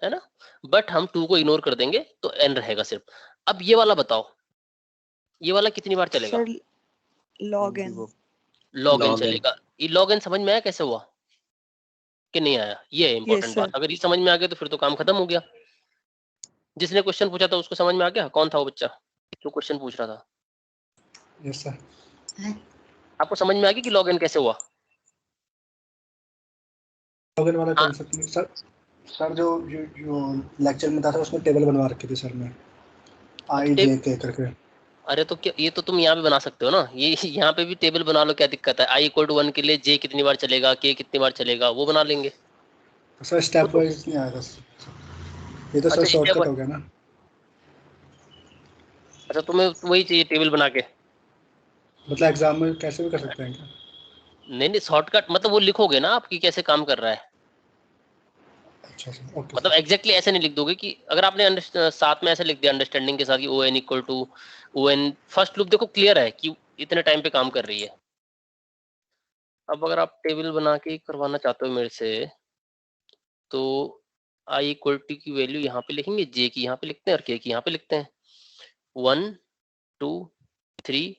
S4: है ना? बट हम 2 को इग्नोर कर देंगे तो n रहेगा सिर्फ। अब ये वाला बताओ, ये वाला कितनी बार चलेगा?
S1: सर log n
S4: चलेगा। ये log n समझ में आया कैसे हुआ कि नहीं आया? ये है इंपॉर्टेंट बात। अगर ये समझ में आ गया तो फिर तो काम खत्म हो गया। जिसने क्वेश्चन पूछा था उसको समझ में आ गया? कौन था वो बच्चा जो क्वेश्चन पूछ रहा था?
S10: Yes sir.
S4: आपको समझ में आ गया कि log n कैसे हुआ?
S10: लॉगिन वाला कांसेप्ट सर जो लेक्चर में था उसमें टेबल बनवा रखी थी सर ने, आई जे के करके।
S4: अरे तो क्या, ये तो तुम यहाँ पे बना सकते हो ना, ये यहाँ पे भी टेबल बना लो, क्या दिक्कत है? i इक्वल टू 1 के लिए j कितनी बार चलेगा, k कितनी बार चलेगा, वो बना लेंगे।
S10: सर स्टेप वाइज नहीं आएगा, ये तो सर शॉर्टकट हो गया ना।
S4: अच्छा, तुम्हें वही चाहिए टेबल बना के?
S10: मतलब एग्जाम में कैसे भी कर सकते हैं क्या?
S4: नहीं, शॉर्टकट मतलब वो लिखोगे ना आपकी कैसे काम कर रहा है।
S10: अच्छा सर, ओके।
S4: मतलब एग्जैक्टली ऐसे नहीं लिख दोगे कि अगर आपने साथ में ऐसे लिख दिया अंडरस्टैंडिंग के साथ कि ON equal to ON, first loop देखो क्लियर है कि इतने टाइम पे काम कर रही है। अब अगर आप टेबल बना के करवाना चाहते हो मेरे से, तो i इक्वल टू की वैल्यू यहाँ पे लिखेंगे, j की यहाँ पे लिखते हैं और k की यहाँ पे लिखते हैं। 1, 2, 3,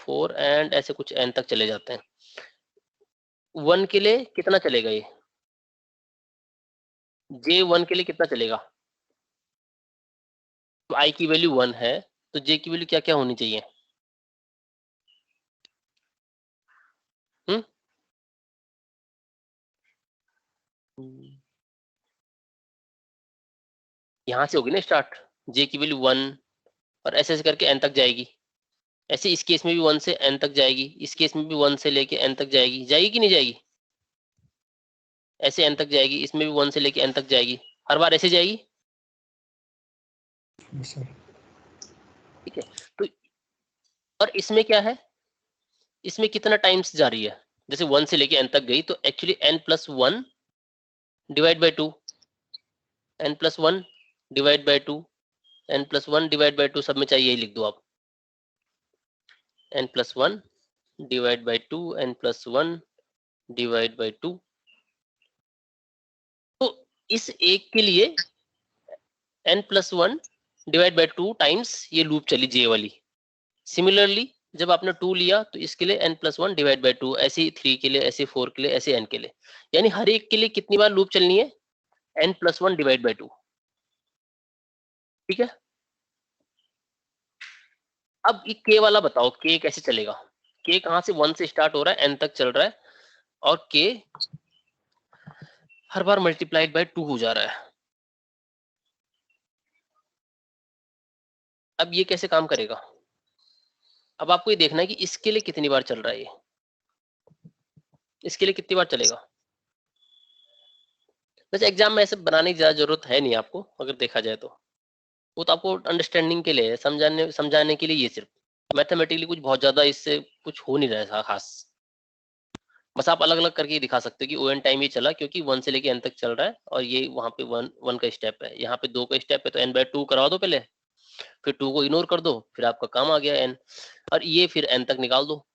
S4: 4 एंड ऐसे कुछ n तक चले जाते हैं। 1 के लिए कितना चलेगा ये? j 1 के लिए कितना चलेगा? तो i की वैल्यू 1 है, तो j की वैल्यू क्या क्या होनी चाहिए? यहाँ से होगी ना स्टार्ट, j की वैल्यू 1 और ऐसे ऐसे करके n तक जाएगी। ऐसे इस केस में भी 1 से n तक जाएगी, इस केस में भी 1 से लेके n तक जाएगी कि नहीं जाएगी? ऐसे n तक जाएगी, इसमें भी 1 से लेके n तक जाएगी, हर बार ऐसे जाएगी। ठीक है, तो और इसमें क्या है, इसमें कितना टाइम्स जा रही है? जैसे 1 से लेके n तक गई तो actually n+1 divide by 2, n+1 divide by 2, n+1 divide by 2, सब में चाहिए यही लिख दो आप, n+1 divide by 2, n+1 divide by 2। तो इस एक के लिए n+1 डिवाइड बाय 2 टाइम्स ये लूप चली j वाली। सिमिलरली जब आपने 2 लिया तो इसके लिए n+1 डिवाइड बाय 2, ऐसे ही 3 के लिए, ऐसे 4 के लिए, ऐसे n के लिए, यानी हर एक के लिए कितनी बार लूप चलनी है, n+1 डिवाइड बाय 2। ठीक है, अब ये k वाला बताओ, k कैसे चलेगा? k कहां से 1 से स्टार्ट हो रहा है, n तक चल रहा है, और k her bar multiplied by 2 हो जा रहा है। अब ये कैसे काम करेगा? अब आपको ये देखना है कि इसके लिए कितनी बार चल रहा है, ये इसके लिए कितनी बार चलेगा। वैसे एग्जाम में ऐसे बनाने की ज्यादा जरूरत है नहीं आपको, अगर देखा जाए तो वो तो आपको अंडरस्टैंडिंग के लिए, समझाने के लिए, ये सिर्फ मैथमेटिकली कुछ बहुत ज्यादा इससे कुछ हो नहीं रहा है खास। बस आप अलग अलग करके दिखा सकते हो कि ON टाइम ये चला क्योंकि 1 से लेके n तक चल रहा है, और ये वहां पे 1 का स्टेप है, यहाँ पे 2 का स्टेप है, तो n/2 करवा दो पहले, फिर 2 को इग्नोर कर दो, फिर आपका काम आ गया n, और ये फिर n तक निकाल दो।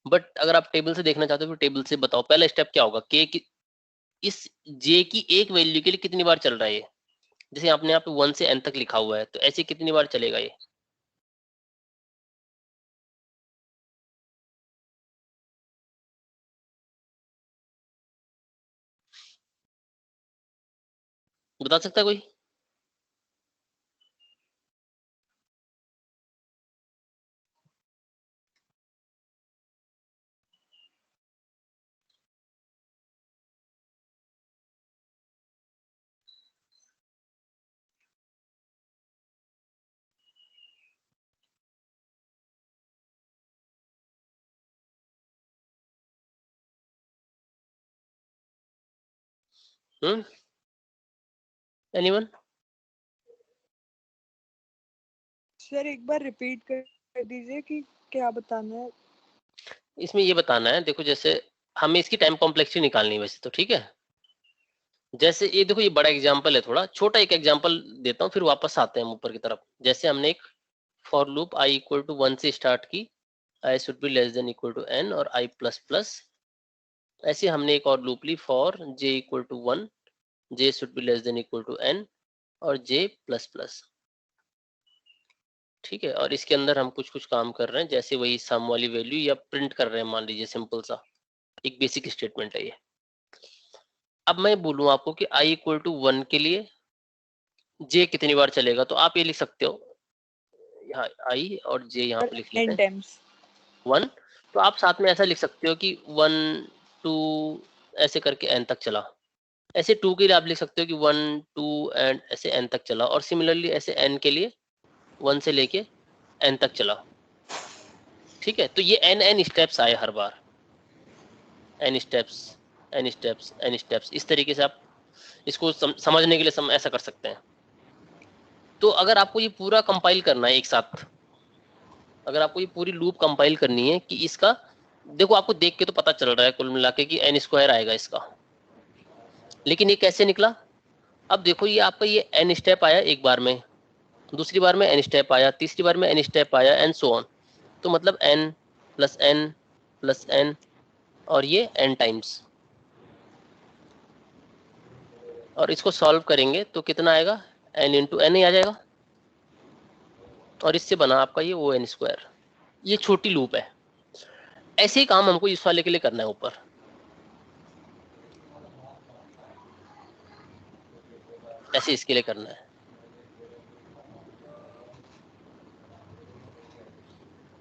S4: बट अगर आप टेबल से देखना चाहते हो, फिर टेबल से बताओ पहला स्टेप क्या होगा, k की इस j की एक वैल्यू के लिए कितनी बार चल रहा है ये। जैसे आपने यहाँ पे 1 से n तक लिखा हुआ है, तो ऐसे कितनी बार चलेगा ये? बता सकता है कोई? एनीवन?
S1: सर एक बार रिपीट कर दीजिए कि क्या बताना है।
S4: इसमें ये बताना है, देखो जैसे हमें इसकी टाइम कॉम्प्लेक्सिटी निकालनी है वैसे तो, ठीक है। जैसे ये देखो, ये बड़ा एग्जांपल है, थोड़ा छोटा एक एग्जांपल देता हूँ, फिर वापस आते हैं हम ऊपर की तरफ। जैसे हमने एक for loop i equal to 1 से स्टार्ट की, i should be less than equal to n और i प्लस प्लस। ऐसे हमने एक और लूप ली for j equal to 1, j should be less than equal to n और j प्लस प्लस। ठीक है, और इसके अंदर हम कुछ कुछ काम कर रहे हैं, जैसे वही सम वाली वैल्यू या प्रिंट कर रहे हैं, मान लीजिए सिंपल सा एक बेसिक स्टेटमेंट है ये। अब मैं बोलूँ आपको कि i इक्वल टू 1 के लिए j कितनी बार चलेगा, तो आप ये लिख सकते हो, यहाँ i और j यहाँ पे लिख लेते हैं 1, तो आप साथ में ऐसा लिख सकते हो कि 1 2 ऐसे करके n तक चला। ऐसे 2 के लिए आप लिख सकते हो कि 1 2 एंड ऐसे n तक चला, और सिमिलरली ऐसे n के लिए 1 से लेके n तक चला। ठीक है, तो ये n स्टेप्स आए हर बार, n स्टेप्स, इस तरीके से आप इसको समझने के लिए ऐसा कर सकते हैं। तो अगर आपको ये पूरा कंपाइल करना है एक साथ, अगर आपको ये पूरी लूप कंपाइल करनी है कि इसका, देखो आपको देख के तो पता चल रहा है कुल मिला के कि n स्क्वायर आएगा इसका, लेकिन ये कैसे निकला? अब देखो ये आपका ये n स्टेप आया एक बार में, दूसरी बार में n स्टेप आया, तीसरी बार में n स्टेप आया, एंड सो ऑन। तो मतलब n प्लस n और ये n टाइम्स, और इसको सॉल्व करेंगे तो कितना आएगा, n इंटू n ही आ जाएगा, और इससे बना आपका ये ON स्क्वायर। ये छोटी लूप है। ऐसे ही काम हमको इस वाले के लिए करना है ऊपर। ऐसे इसके लिए करना है,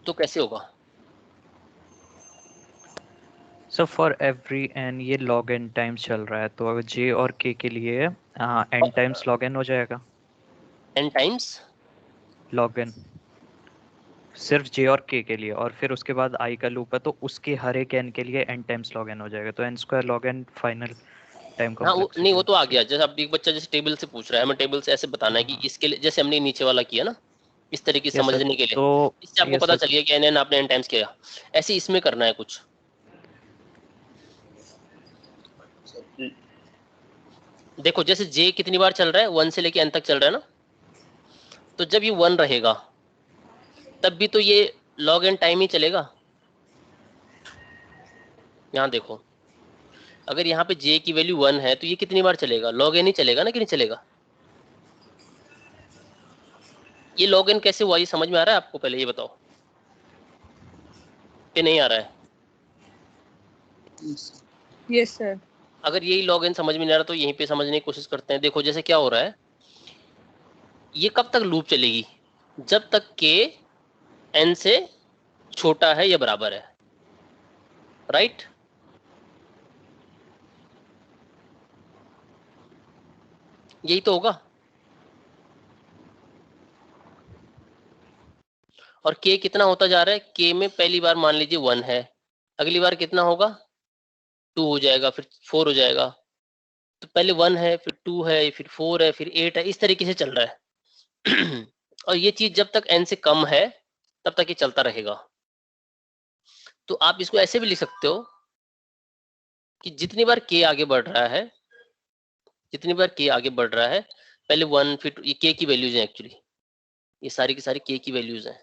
S4: तो कैसे होगा?
S9: सो फॉर एवरी n ये log n टाइम्स चल रहा है, तो अगर j और k के लिए n टाइम्स log n हो जाएगा।
S4: n टाइम्स
S9: log n सिर्फ j और k के लिए, और फिर उसके बाद i का लूप है, तो उसके हर एक n के लिए n टाइम्स log n हो जाएगा, तो n square log n final time
S4: हाँ
S9: कॉम्प्लेक्सिटी।
S4: नहीं, वो तो आ गया। जैसे अब एक बच्चा जैसे टेबल से पूछ रहा है, हमें टेबल से ऐसे बताना है कि इसके लिए, जैसे हमने नीचे वाला किया ना, इस तरीके से समझने के लिए,
S9: तो
S4: इससे आपको पता चल गया कि n आपने n टाइम्स किया। ऐसे इसमें करना है कुछ। देखो जैसे j कितनी बार चल रहा है, 1 से लेके n तक चल रहा है ना, तो जब ये 1 रहेगा तब भी तो ये log n टाइम ही चलेगा। यहाँ देखो, अगर यहाँ पे j की वैल्यू 1 है तो ये कितनी बार चलेगा, log n ही चलेगा ना, कि नहीं चलेगा? ये log n कैसे हुआ, ये समझ में आ रहा है आपको? पहले ये बताओ। ये नहीं आ रहा है?
S1: Yes sir.
S4: अगर यही log n समझ में नहीं आ रहा तो यहीं पे समझने की कोशिश करते हैं। देखो जैसे क्या हो रहा है, ये कब तक लूप चलेगी? जब तक k n से छोटा है या बराबर है, राइट? यही तो होगा। और k कितना होता जा रहा है? k में पहली बार मान लीजिए 1 है, अगली बार कितना होगा? 2 हो जाएगा, फिर 4 हो जाएगा। तो पहले 1 है, फिर 2 है, फिर 4 है, फिर 8 है, इस तरीके से चल रहा है। और ये चीज जब तक n से कम है तब तक ये चलता रहेगा। तो आप इसको ऐसे भी लिख सकते हो कि जितनी बार k आगे बढ़ रहा है, जितनी बार k आगे बढ़ रहा है, पहले 1 फिर 2, ये k की वैल्यूज हैं एक्चुअली, ये सारी की सारी k की वैल्यूज हैं।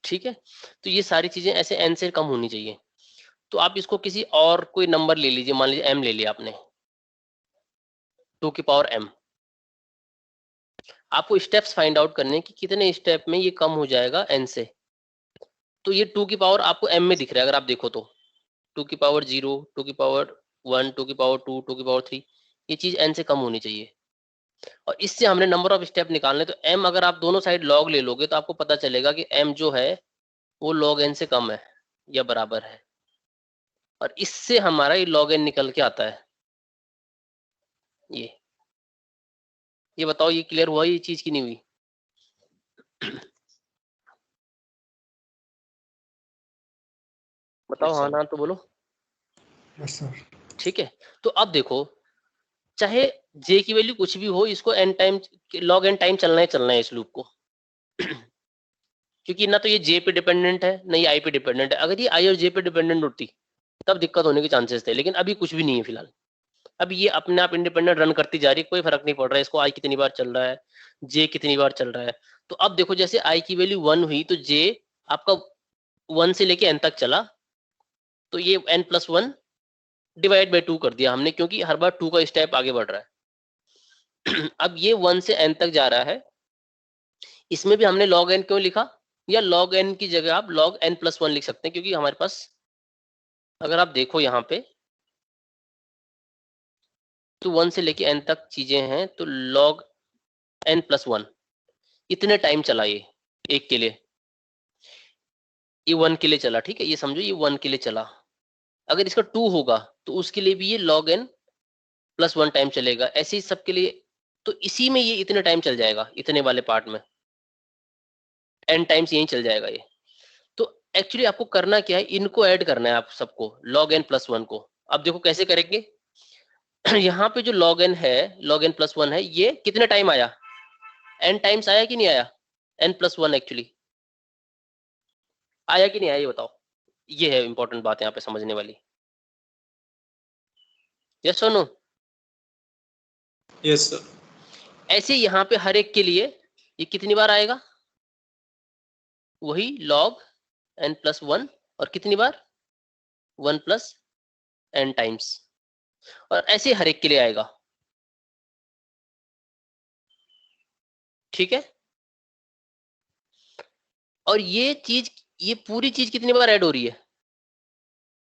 S4: ठीक है, तो ये सारी चीजें ऐसे n से कम होनी चाहिए। तो आप इसको किसी और कोई नंबर ले लीजिए, मान लीजिए m ले लिया आपने, 2 की पावर m। आपको स्टेप्स फाइंड आउट करने कि कितने स्टेप में ये कम हो जाएगा n से। तो ये 2 की पावर आपको m में दिख रहा है, अगर आप देखो तो 2 की पावर 0, 2 की पावर 1, 2 की पावर 2, 2 की पावर 3, ये चीज n से कम होनी चाहिए। और इससे हमने नंबर ऑफ स्टेप निकालने, तो m अगर आप दोनों साइड log ले लोगे तो आपको पता चलेगा कि m जो है वो log n से कम है या बराबर है। और इससे हमारा ये log n निकल के आता है। ये बताओ, ये क्लियर हुआ ये चीज की नहीं हुई? बताओ हाँ ना तो बोलो।
S10: Yes sir.
S4: ठीक है, तो अब देखो, चाहे j की वैल्यू कुछ भी हो, इसको n time log n time चलना है इस लूप को। क्योंकि ना तो ये j पे डिपेंडेंट है, ना ये i पे डिपेंडेंट है। अगर ये i और j पे डिपेंडेंट होती तब दिक्कत होने के चांसेस थे, लेकिन अभी कुछ भी नहीं है फिलहाल। अब ये अपने आप इंडिपेंडेंट रन करती जा रही है, कोई फर्क नहीं पड़ रहा है इसको i कितनी बार चल रहा है, j कितनी बार चल रहा है। तो अब देखो, जैसे i की वैल्यू 1 हुई तो j आपका 1 से लेके n तक चला, तो ये n+1 डिवाइड बाई 2 कर दिया हमने, क्योंकि हर बार 2 का स्टेप आगे बढ़ रहा है। अब ये 1 से n तक जा रहा है, इसमें भी हमने log n क्यों लिखा, या log n की जगह आप log n+1 लिख सकते हैं, क्योंकि हमारे पास अगर आप देखो यहाँ पे तो 1 से लेके n तक चीजें हैं, तो log n+1 इतने टाइम चला ये एक के लिए, ये 1 के लिए चला। ठीक है, ये समझो ये 1 के लिए चला। अगर इसका 2 होगा तो उसके लिए भी ये log n+1 टाइम चलेगा, ऐसे ही सबके लिए। तो इसी में ये इतने टाइम चल जाएगा, इतने वाले पार्ट में n टाइम्स यही चल जाएगा ये। तो एक्चुअली आपको करना क्या है, इनको ऐड करना है आप सबको, log n+1 को। अब देखो कैसे करेंगे। यहाँ पे जो log n है, log n+1 है, ये कितने टाइम आया, n टाइम्स आया कि नहीं आया? n+1 एक्चुअली आया कि नहीं आया, ये बताओ। ये है इंपॉर्टेंट बात यहाँ पे समझने वाली। यस और नो?
S3: Yes sir.
S4: ऐसे यहाँ पे हर एक के लिए ये कितनी बार आएगा, वही log n+1, और कितनी बार, 1 + n टाइम्स। और ऐसे हर एक के लिए आएगा। ठीक है, और ये पूरी चीज कितनी बार ऐड हो रही है,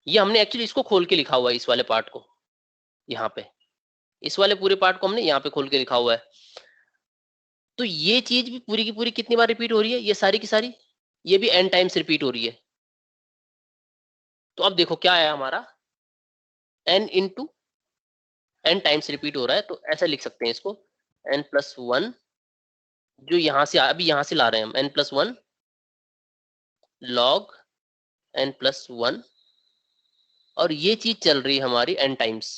S4: ये हमने एक्चुअली इसको खोल के लिखा हुआ है, इस वाले पार्ट को यहाँ पे, इस वाले पूरे पार्ट को हमने यहाँ पे खोल के लिखा हुआ है। तो ये चीज भी पूरी की पूरी कितनी बार रिपीट हो रही है, ये सारी की सारी, ये भी n टाइम्स रिपीट हो रही है। तो अब देखो क्या आया हमारा, n into n times repeat हो रहा है, तो ऐसा लिख सकते हैं इसको, n+1, जो यहाँ से अभी यहाँ से ला रहे हैं हम, n+1 log n+1, और ये चीज चल रही है हमारी n टाइम्स।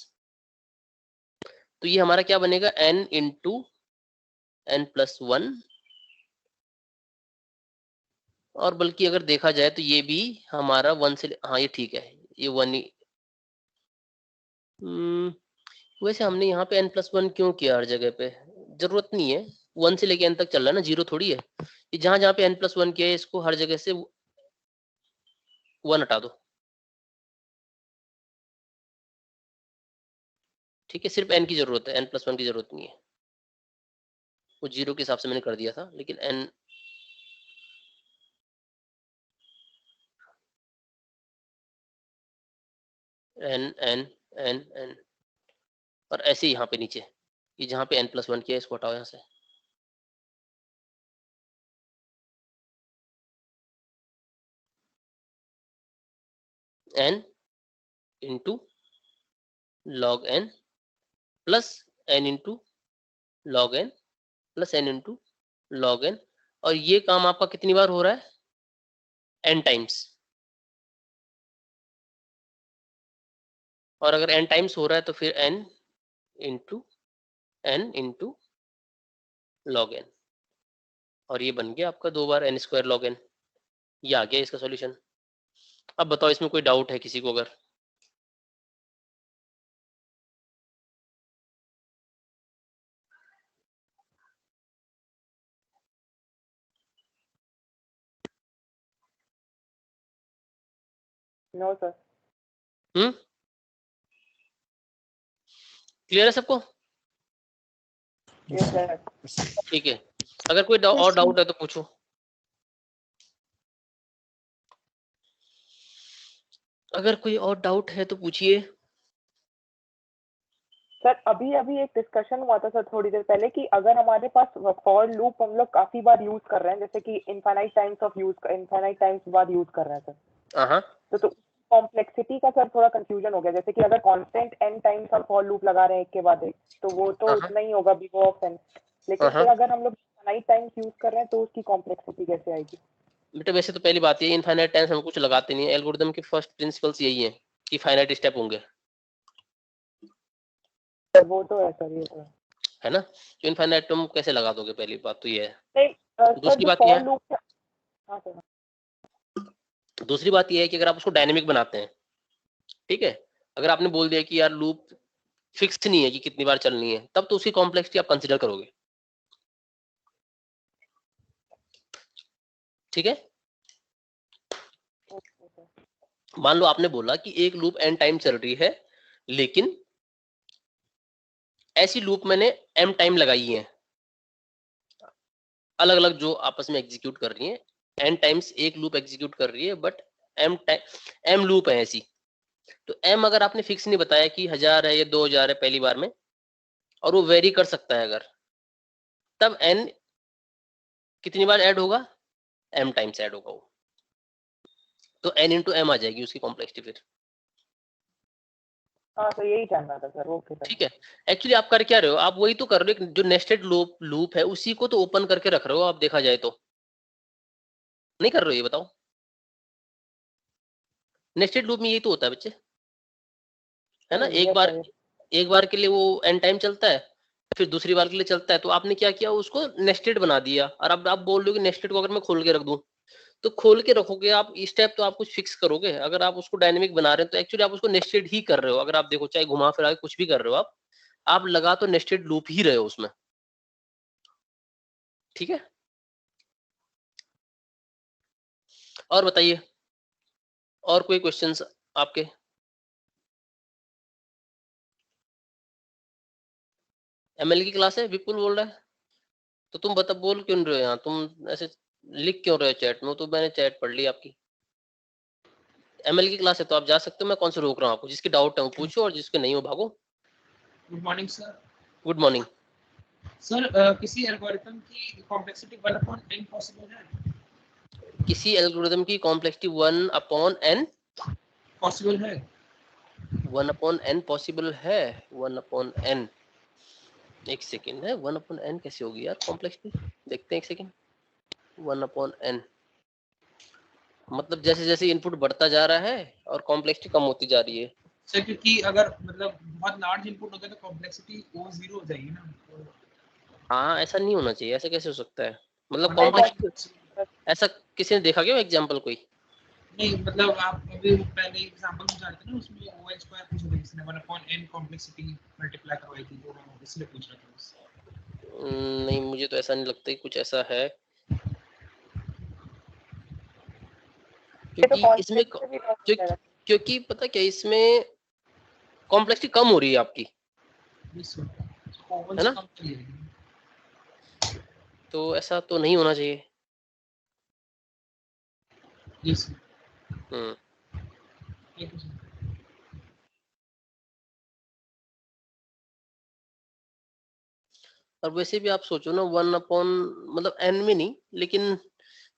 S4: तो ये हमारा क्या बनेगा, n इंटू n+1, और बल्कि अगर देखा जाए तो ये भी हमारा 1 से, हाँ ये ठीक है, ये 1 ही। वैसे हमने यहाँ पे n+1 क्यों किया हर जगह पे, जरूरत नहीं है। 1 से लेके n तक चल रहा है ना, 0 थोड़ी है। ये जहां जहां पे n+1 किया है, इसको हर जगह से 1 हटा दो। ठीक है, सिर्फ n की जरूरत है, n+1 की जरूरत नहीं है। वो 0 के हिसाब से मैंने कर दिया था, लेकिन n n और ऐसे ही यहाँ पे नीचे ये जहाँ पे n+1 किया इसको हटाओ यहाँ से। n into log n plus n into log n plus n into log n, और ये काम आपका कितनी बार हो रहा है? n times. और अगर n टाइम्स हो रहा है तो फिर n इंटू log n, और ये बन गया आपका 2 बार n² log n। ये आ गया इसका सॉल्यूशन। अब बताओ इसमें कोई डाउट है किसी को? अगर
S1: नो सर।
S4: क्लियर है सबको?
S1: Yes sir.
S4: ठीक है, अगर कोई और डाउट है तो पूछो। अगर कोई और डाउट है तो पूछिए।
S1: सर अभी एक डिस्कशन हुआ था सर थोड़ी देर पहले कि अगर हमारे पास फॉर लूप हम लोग काफी बार यूज कर रहे हैं, जैसे कि इनफाइनाइट टाइम्स बाद यूज कर रहे हैं सर, तो कॉम्प्लेक्सिटी का सर थोड़ा कंफ्यूजन हो गया। जैसे कि अगर कांस्टेंट n टाइम्स हम फॉर लूप लगा रहे हैं एक के बाद एक, तो वो तो उतना ही होगा O ऑफ n, लेकिन फिर अगर हम लोग इनफाइनाइट टाइम्स यूज कर रहे हैं तो उसकी कॉम्प्लेक्सिटी कैसे आएगी?
S4: बेटा वैसे तो पहली बात ये इनफाइनाइट टाइम्स हम कुछ लगाते नहीं है, एल्गोरिथम के फर्स्ट प्रिंसिपल्स यही है कि फाइनाइट स्टेप होंगे।
S1: वो तो है सर, ये तो
S4: है ना, तो इनफाइनाइट तुम कैसे लगा दोगे? पहली बात तो ये है।
S1: नहीं
S4: दूसरी बात ये है,
S1: हाँ सर,
S4: दूसरी बात ये है कि अगर आप उसको डायनेमिक बनाते हैं, ठीक है, अगर आपने बोल दिया कि यार लूप फिक्स नहीं है कि कितनी बार चलनी है, तब तो उसकी कॉम्प्लेक्सिटी आप कंसीडर करोगे। ठीक है, मान लो आपने बोला कि एक लूप n टाइम चल रही है, लेकिन ऐसी लूप मैंने m टाइम लगाई है, अलग अलग जो आपस में एग्जीक्यूट कर रही है। n टाइम्स एक लूप एग्जीक्यूट कर रही है, बट m लूप है ऐसी। तो m अगर आपने फिक्स नहीं बताया कि 1000 है या 2000 है पहली बार में, और वो वेरी कर सकता है अगर, तब n कितनी बार ऐड होगा? m टाइम्स ऐड होगा वो, तो n इंटू m आ जाएगी उसकी कॉम्प्लेक्सिटी फिर।
S1: हाँ तो यही जानना था सर। Okay sir.
S4: ठीक है, एक्चुअली आप कर क्या रहे हो? आप वही तो कर रहे हो, जो नेस्टेड लूप है उसी को तो ओपन करके रख रहे हो आप, देखा जाए तो नहीं कर रहे हो? ये बताओ, नेस्टेड लूप में यही तो होता है बच्चे, है ना? एक बार के लिए वो n टाइम चलता है, फिर दूसरी बार के लिए चलता है, तो आपने क्या किया? उसको नेस्टेड बना दिया। और अब आप बोल रहे हो कि नेस्टेड को अगर मैं खोल के रख दूं, तो खोल के रखोगे आप स्टेप तो आप कुछ फिक्स करोगे। अगर आप उसको डायनेमिक बना रहे हैं तो एक्चुअली आप उसको नेस्टेड ही कर रहे हो। अगर आप देखो, चाहे घुमा फिरा के कुछ भी कर रहे हो आप लगा तो नेस्टेड लूप ही रहे हो उसमें। ठीक है, और बताइए, और कोई क्वेश्चंस आपके? ML की क्लास है, विपुल बोल रहा है, तो तुम बता, बोल क्यों रहे हो यहाँ? तुम ऐसे लिख क्यों रहे हो चैट में? तो मैंने चैट पढ़ ली आपकी। ML की क्लास है तो आप जा सकते हो, मैं कौन से रोक रहा हूँ आपको? जिसकी डाउट है वो पूछो, और जिसके नहीं हो भागो।
S11: Good morning sir.
S4: Good morning
S11: sir. किसी एल्गोरिथम की कॉम्प्लेक्सिटी 1/n पॉसिबल है?
S4: किसी एल्गोरिथम की कॉम्प्लेक्सिटी 1/n
S11: पॉसिबल है?
S4: 1/n पॉसिबल है? 1/n, एक सेकेंड है, 1/n कैसे होगी यार कॉम्प्लेक्सिटी? देखते हैं एक सेकेंड। 1/n मतलब जैसे जैसे इनपुट बढ़ता जा रहा है और कॉम्प्लेक्सिटी कम होती जा रही है।
S11: सर क्योंकि अगर मतलब बहुत लार्ज इनपुट होगा तो कॉम्प्लेक्सिटी वो 0 हो जाएगी ना।
S4: हाँ, ऐसा नहीं होना चाहिए। ऐसा कैसे हो सकता है? मतलब कॉम्प्लेक्सिटी ऐसा किसी ने देखा क्या एग्जांपल कोई?
S11: नहीं, मतलब आप अभी पहले एग्जांपल में जानते ना, उसमें OL स्क्वायर पूछ रहे थे, 1/n कॉम्प्लेक्सिटी मल्टीप्लाई करवाई थी, तो मैं इसलिए पूछ रहा था।
S4: नहीं, मुझे तो ऐसा नहीं लगता कि कुछ ऐसा है, क्योंकि इसमें क्योंकि पता क्या, इसमें कॉम्प्लेक्सिटी कम हो रही है आपकी, है ना? तो ऐसा तो नहीं होना चाहिए।
S11: यस
S4: हम्म और वैसे भी आप सोचो ना 1 मतलब n में नहीं, लेकिन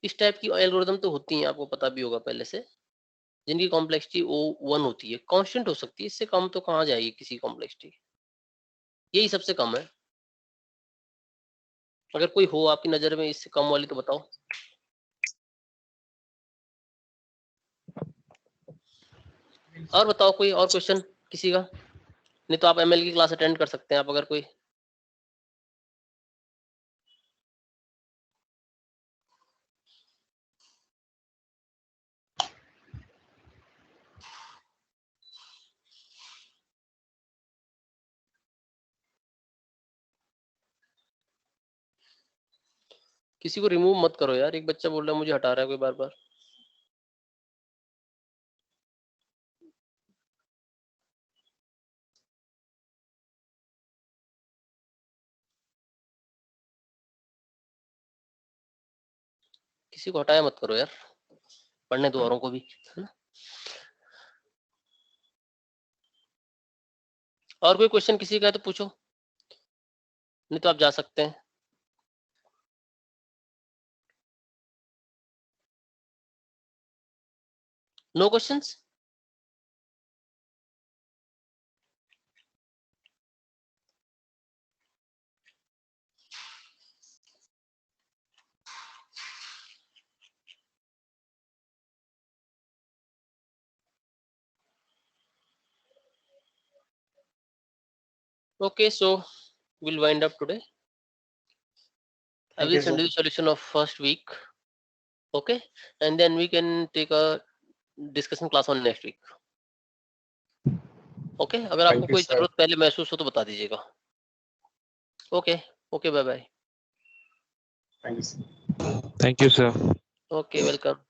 S4: इस टाइप की एल्गोरिदम तो होती हैं, आपको पता भी होगा पहले से, जिनकी कॉम्प्लेक्सिटी O1 होती है, कांस्टेंट हो सकती है, इससे कम तो कहाँ जाएगी किसी कॉम्प्लेक्सिटी, यही सबसे कम है। अगर कोई हो आपकी नजर में इससे कम वाली तो बताओ। और बताओ कोई और क्वेश्चन किसी का, नहीं तो आप ML की क्लास अटेंड कर सकते हैं आप अगर कोई। किसी को रिमूव मत करो यार, एक बच्चा बोल रहा है मुझे हटा रहा है कोई बार बार। किसी को हटाया मत करो यार, पढ़ने दो औरों को भी, है ना। और कोई क्वेश्चन किसी का है तो पूछो, नहीं तो आप जा सकते हैं। No questions? Okay, so we'll wind up today. I will send you the solution of first week, okay, and then we can take a discussion class on next week. Okay, अगर आपको कोई जरूरत पहले महसूस हो तो बता दीजिएगा। Okay, okay, bye bye.
S2: Thank you, sir.
S4: Okay, welcome.